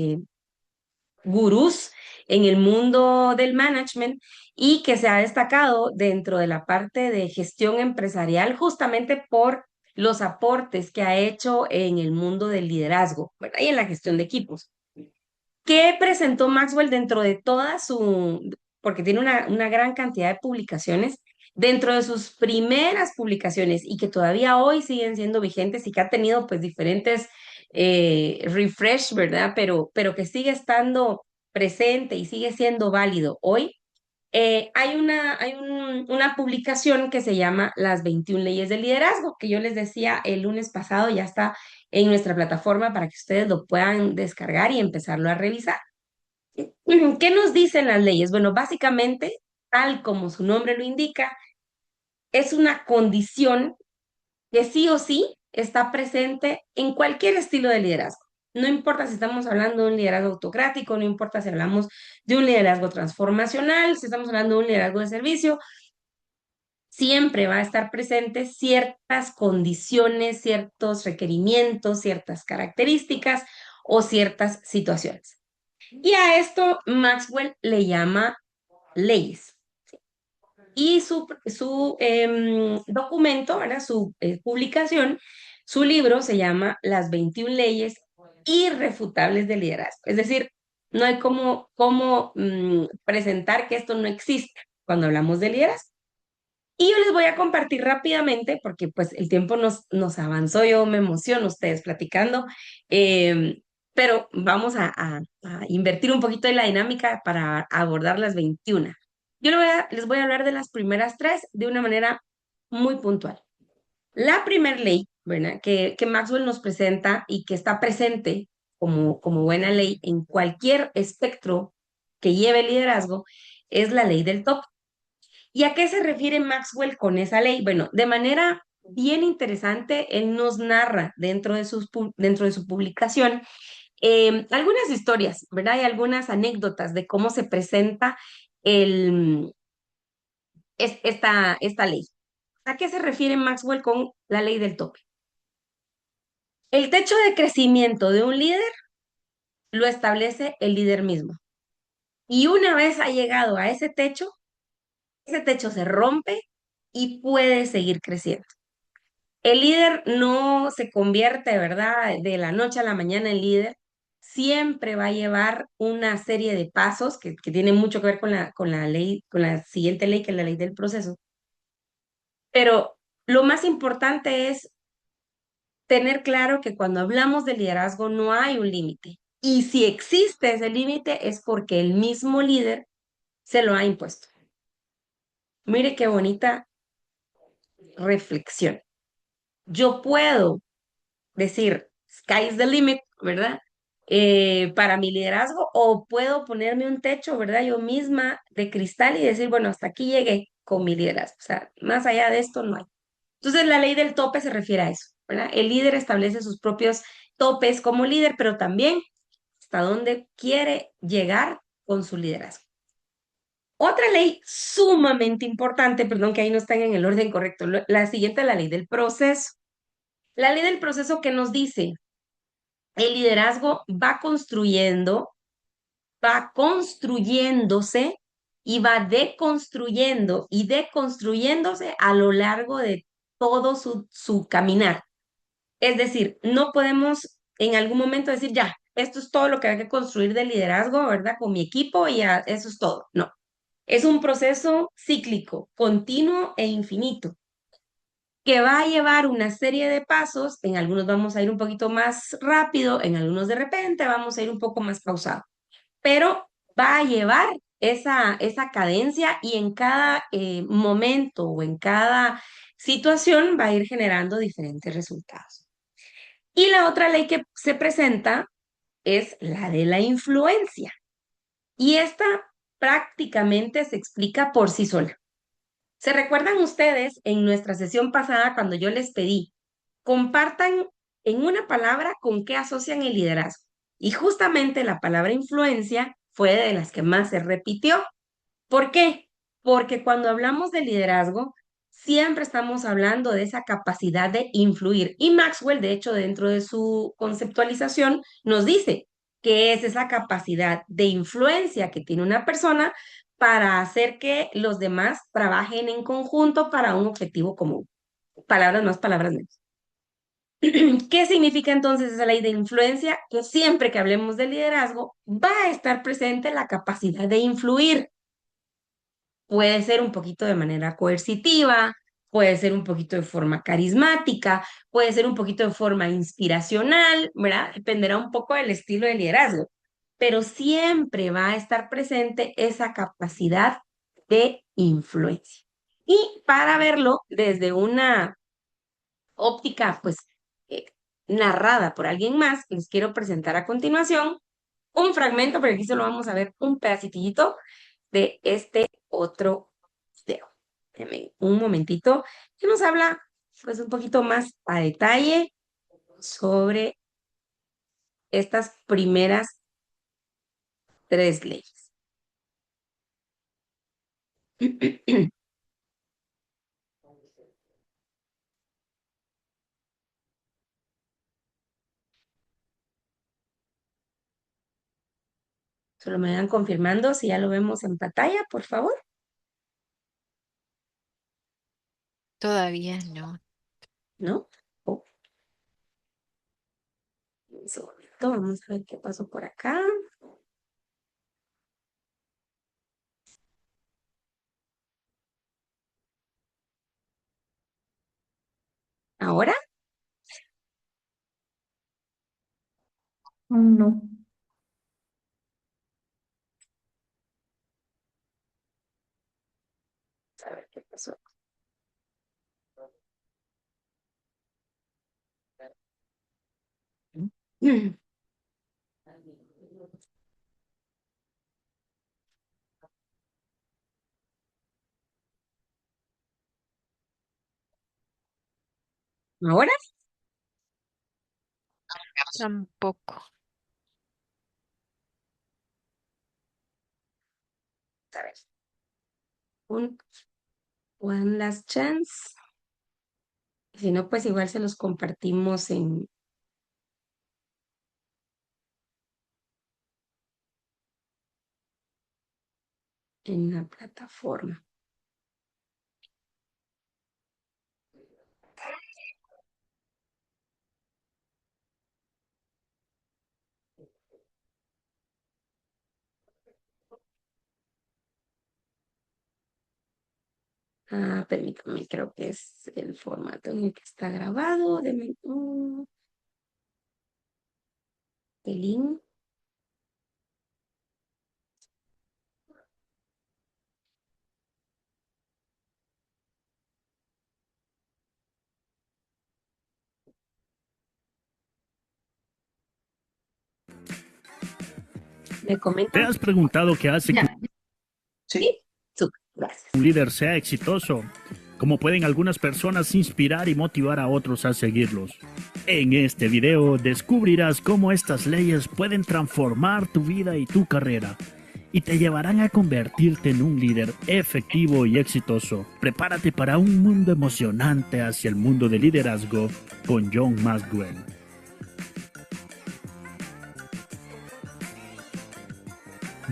gurús en el mundo del management y que se ha destacado dentro de la parte de gestión empresarial justamente por los aportes que ha hecho en el mundo del liderazgo, ¿verdad? Y en la gestión de equipos. ¿Qué presentó Maxwell dentro de toda su, porque tiene una gran cantidad de publicaciones, dentro de sus primeras publicaciones y que todavía hoy siguen siendo vigentes y que ha tenido pues diferentes refresh, ¿verdad? Pero que sigue estando presente y sigue siendo válido hoy? Una publicación que se llama Las 21 leyes del liderazgo, que yo les decía el lunes pasado, ya está en nuestra plataforma para que ustedes lo puedan descargar y empezarlo a revisar. ¿Qué nos dicen las leyes? Bueno, básicamente, tal como su nombre lo indica, es una condición que sí o sí está presente en cualquier estilo de liderazgo. No importa si estamos hablando de un liderazgo autocrático, no importa si hablamos de un liderazgo transformacional, si estamos hablando de un liderazgo de servicio, siempre va a estar presente ciertas condiciones, ciertos requerimientos, ciertas características o ciertas situaciones. Y a esto Maxwell le llama leyes. Y su documento, ¿verdad? Su publicación, su libro se llama Las 21 leyes irrefutables del liderazgo. Es decir, no hay cómo presentar que esto no existe cuando hablamos de liderazgo. Y yo les voy a compartir rápidamente, porque pues el tiempo nos avanzó, yo me emociono ustedes platicando, eh, pero vamos a invertir un poquito en la dinámica para abordar las 21. Yo les voy a hablar de las primeras tres de una manera muy puntual. La primera ley, ¿verdad? Que Maxwell nos presenta y que está presente como buena ley en cualquier espectro que lleve liderazgo, es la ley del top. ¿Y a qué se refiere Maxwell con esa ley? Bueno, de manera bien interesante, él nos narra dentro de su publicación algunas historias, ¿verdad? Y algunas anécdotas de cómo se presenta el, esta ley. ¿A qué se refiere Maxwell con la ley del tope? El techo de crecimiento de un líder lo establece el líder mismo. Y una vez ha llegado a ese techo se rompe y puede seguir creciendo. El líder no se convierte, ¿verdad?, de la noche a la mañana en líder. Siempre va a llevar una serie de pasos que tienen mucho que ver con la ley, con la siguiente ley, que es la ley del proceso. Pero lo más importante es tener claro que cuando hablamos de liderazgo no hay un límite. Y si existe ese límite es porque el mismo líder se lo ha impuesto. Mire qué bonita reflexión. Yo puedo decir, sky's the limit, ¿verdad? Para mi liderazgo, o puedo ponerme un techo, ¿verdad? Yo misma de cristal y decir, bueno, hasta aquí llegué con mi liderazgo. O sea, más allá de esto no hay. Entonces, la ley del tope se refiere a eso, ¿verdad? El líder establece sus propios topes como líder, pero también hasta dónde quiere llegar con su liderazgo. Otra ley sumamente importante, perdón que ahí no están en el orden correcto, la siguiente es la ley del proceso. La ley del proceso que nos dice, el liderazgo va construyéndose y va deconstruyendo y deconstruyéndose a lo largo de todo su caminar. Es decir, no podemos en algún momento decir, ya, esto es todo lo que hay que construir de liderazgo, ¿verdad? Con mi equipo y ya, eso es todo. No, es un proceso cíclico, continuo e infinito, que va a llevar una serie de pasos. En algunos vamos a ir un poquito más rápido, en algunos de repente vamos a ir un poco más pausado, pero va a llevar esa cadencia y en cada momento o en cada situación va a ir generando diferentes resultados. Y la otra ley que se presenta es la de la influencia. Y esta prácticamente se explica por sí sola. ¿Se recuerdan ustedes en nuestra sesión pasada cuando yo les pedí, compartan en una palabra con qué asocian el liderazgo? Y justamente la palabra influencia fue de las que más se repitió. ¿Por qué? Porque cuando hablamos de liderazgo, siempre estamos hablando de esa capacidad de influir. Y Maxwell, de hecho, dentro de su conceptualización, nos dice que es esa capacidad de influencia que tiene una persona para hacer que los demás trabajen en conjunto para un objetivo común. Palabras más, palabras menos. ¿Qué significa entonces esa ley de influencia? Que siempre que hablemos de liderazgo va a estar presente la capacidad de influir. Puede ser un poquito de manera coercitiva, puede ser un poquito de forma carismática, puede ser un poquito de forma inspiracional, ¿verdad? Dependerá un poco del estilo de liderazgo, pero siempre va a estar presente esa capacidad de influencia. Y para verlo desde una óptica, pues, eh, narrada por alguien más, les quiero presentar a continuación un fragmento, pero aquí solo vamos a ver un pedacitito de este otro video. Denme un momentito que nos habla, pues, un poquito más a detalle sobre estas primeras 3 leyes. Solo me van confirmando si ya lo vemos en pantalla, por favor. Todavía no. ¿No? Oh, un segundito, vamos a ver qué pasó por acá. ¿Ahora? No. A ver qué pasó. ¿Ahora? Tampoco. A ver. Un one last chance. Si no, pues igual se los compartimos en la plataforma. Permítame, creo que es el formato en el que está grabado. Deme un pelín. ¿Me ¿Te comentan? has preguntado qué hace que Ya. Sí. Súper, gracias. un líder sea exitoso? ¿Cómo pueden algunas personas inspirar y motivar a otros a seguirlos? En este video descubrirás cómo estas leyes pueden transformar tu vida y tu carrera y te llevarán a convertirte en un líder efectivo y exitoso. Prepárate para un mundo emocionante hacia el mundo del liderazgo con John Maxwell.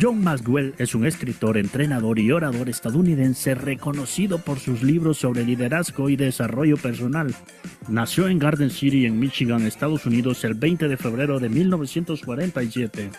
John Maxwell es un escritor, entrenador y orador estadounidense reconocido por sus libros sobre liderazgo y desarrollo personal. Nació en Garden City, en Michigan, Estados Unidos, el 20 de febrero de 1947.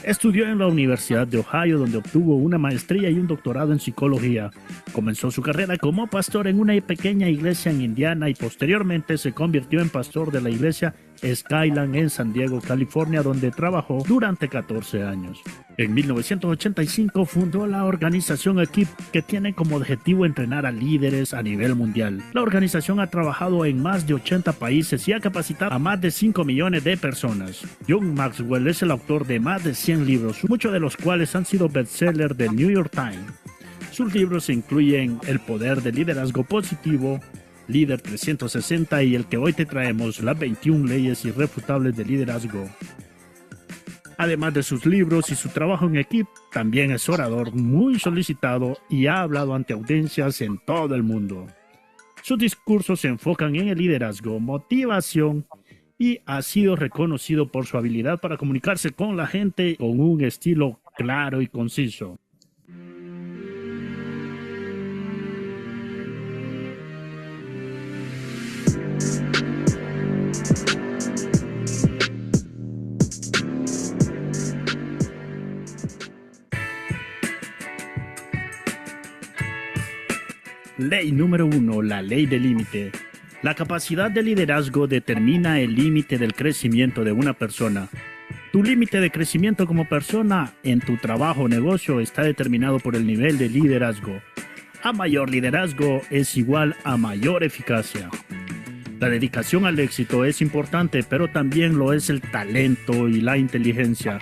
Estudió en la Universidad de Ohio, donde obtuvo una maestría y un doctorado en psicología. Comenzó su carrera como pastor en una pequeña iglesia en Indiana y posteriormente se convirtió en pastor de la iglesia Skyline en San Diego, California, donde trabajó durante 14 años. En 1985 fundó la organización Equip, que tiene como objetivo entrenar a líderes a nivel mundial. La organización ha trabajado en más de 80 países y ha capacitado a más de 5 millones de personas. John Maxwell es el autor de más de 100 libros, muchos de los cuales han sido bestsellers del New York Times. Sus libros incluyen El poder del liderazgo positivo, Líder 360 y el que hoy te traemos, las 21 leyes irrefutables de liderazgo. Además de sus libros y su trabajo en equipo, también es orador muy solicitado y ha hablado ante audiencias en todo el mundo. Sus discursos se enfocan en el liderazgo, motivación y ha sido reconocido por su habilidad para comunicarse con la gente con un estilo claro y conciso. Ley número 1. La ley del límite. La capacidad de liderazgo determina el límite del crecimiento de una persona. Tu límite de crecimiento como persona en tu trabajo o negocio está determinado por el nivel de liderazgo. A mayor liderazgo es igual a mayor eficacia. La dedicación al éxito es importante, pero también lo es el talento y la inteligencia.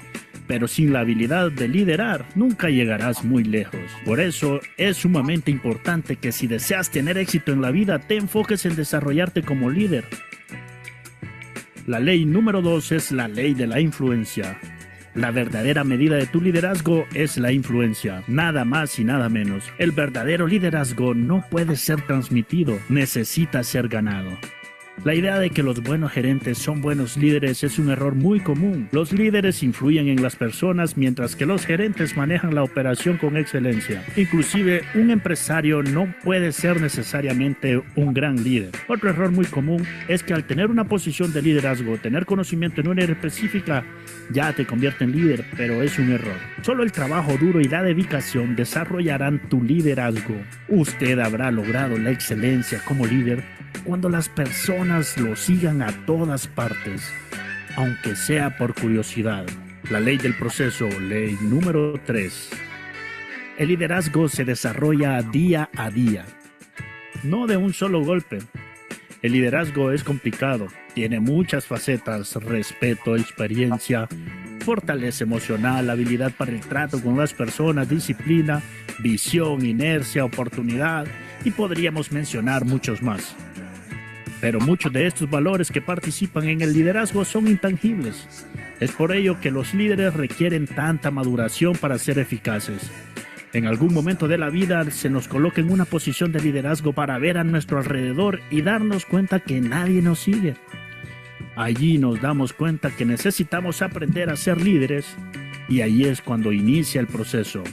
Pero sin la habilidad de liderar, nunca llegarás muy lejos. Por eso, es sumamente importante que si deseas tener éxito en la vida, te enfoques en desarrollarte como líder. La ley número 2 es la ley de la influencia. La verdadera medida de tu liderazgo es la influencia, nada más y nada menos. El verdadero liderazgo no puede ser transmitido, necesita ser ganado. La idea de que los buenos gerentes son buenos líderes es un error muy común. Los líderes influyen en las personas mientras que los gerentes manejan la operación con excelencia. Inclusive, un empresario no puede ser necesariamente un gran líder. Otro error muy común es que al tener una posición de liderazgo, tener conocimiento en una área específica, ya te convierte en líder, pero es un error. Solo el trabajo duro y la dedicación desarrollarán tu liderazgo. Usted habrá logrado la excelencia como líder cuando las personas lo sigan a todas partes, aunque sea por curiosidad. La ley del proceso, ley número 3. El liderazgo se desarrolla día a día, no de un solo golpe. El liderazgo es complicado, tiene muchas facetas: respeto, experiencia, fortaleza emocional, habilidad para el trato con las personas, disciplina, visión, inercia, oportunidad, y podríamos mencionar muchos más. Pero muchos de estos valores que participan en el liderazgo son intangibles. Es por ello que los líderes requieren tanta maduración para ser eficaces. En algún momento de la vida se nos coloca en una posición de liderazgo para ver a nuestro alrededor y darnos cuenta que nadie nos sigue. Allí nos damos cuenta que necesitamos aprender a ser líderes y ahí es cuando inicia el proceso.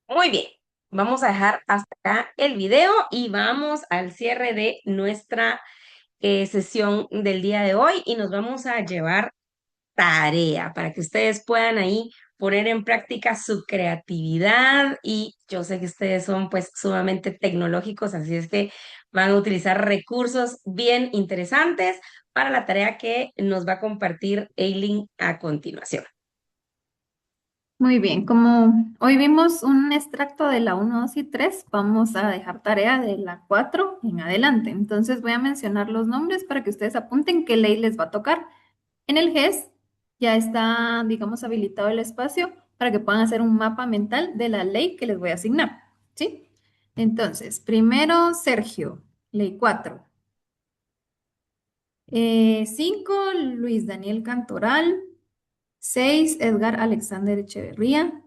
Muy bien, vamos a dejar hasta acá el video y vamos al cierre de nuestra sesión del día de hoy y nos vamos a llevar tarea para que ustedes puedan ahí poner en práctica su creatividad y yo sé que ustedes son pues sumamente tecnológicos, así es que van a utilizar recursos bien interesantes para la tarea que nos va a compartir Eileen a continuación. Muy bien, como hoy vimos un extracto de la 1, 2 y 3, vamos a dejar tarea de la 4 en adelante. Entonces voy a mencionar los nombres para que ustedes apunten qué ley les va a tocar. En el GES ya está, digamos, habilitado el espacio para que puedan hacer un mapa mental de la ley que les voy a asignar, ¿sí? Entonces, primero Sergio, ley 4. 5, Luis Daniel Cantoral. 6, Edgar Alexander Echeverría.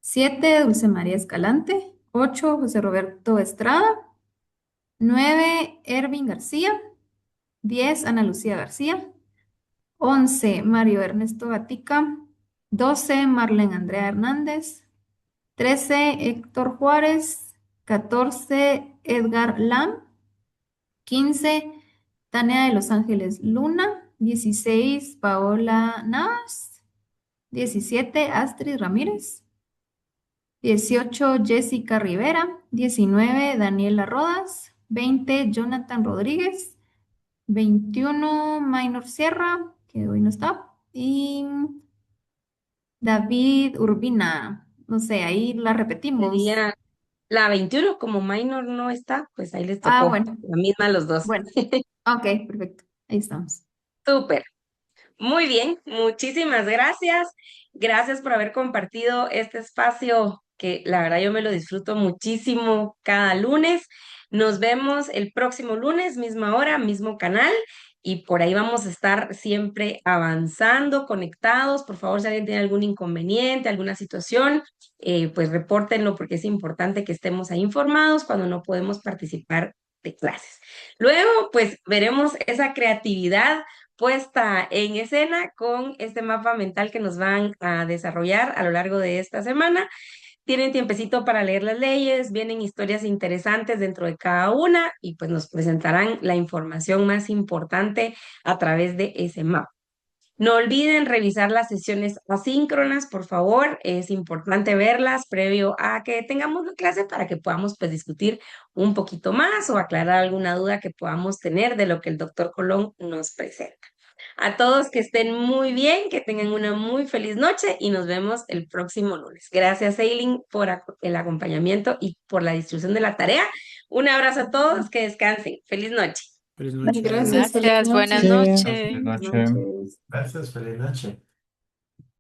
7, Dulce María Escalante. 8, José Roberto Estrada. 9, Ervin García. 10, Ana Lucía García. 11, Mario Ernesto Gatica. 12, Marlene Andrea Hernández. 13, Héctor Juárez. 14, Edgar Lam. 15, Tania de Los Ángeles Luna. 16, Paola Navas. 17, Astrid Ramírez. 18, Jessica Rivera. 19, Daniela Rodas. 20, Jonathan Rodríguez. 21, Maynor Sierra, que hoy no está. Y David Urbina. No sé, ahí la repetimos. Sería la 21, como minor no está, pues ahí les Ah, tocó bueno. la misma a los dos. Bueno, ok, perfecto. Ahí estamos. Súper. Muy bien, muchísimas gracias. Gracias por haber compartido este espacio que la verdad yo me lo disfruto muchísimo cada lunes. Nos vemos el próximo lunes, misma hora, mismo canal. y por ahí vamos a estar siempre avanzando, conectados. Por favor, si alguien tiene algún inconveniente, alguna situación, pues repórtenlo porque es importante que estemos ahí informados cuando no podemos participar de clases. Luego, pues veremos esa creatividad puesta en escena con este mapa mental que nos van a desarrollar a lo largo de esta semana. Tienen tiempecito para leer las leyes, vienen historias interesantes dentro de cada una y pues nos presentarán la información más importante a través de ese mapa. No olviden revisar las sesiones asíncronas, por favor. Es importante verlas previo a que tengamos la clase para que podamos pues discutir un poquito más o aclarar alguna duda que podamos tener de lo que el doctor Colón nos presenta. A todos que estén muy bien, que tengan una muy feliz noche y nos vemos el próximo lunes. Gracias, Eileen, por el acompañamiento y por la distribución de la tarea. Un abrazo a todos, que descansen. Feliz noche. Feliz noche. Gracias, feliz Gracias, buenas noche. noches. Buenas noches. Noches. Gracias, feliz noche.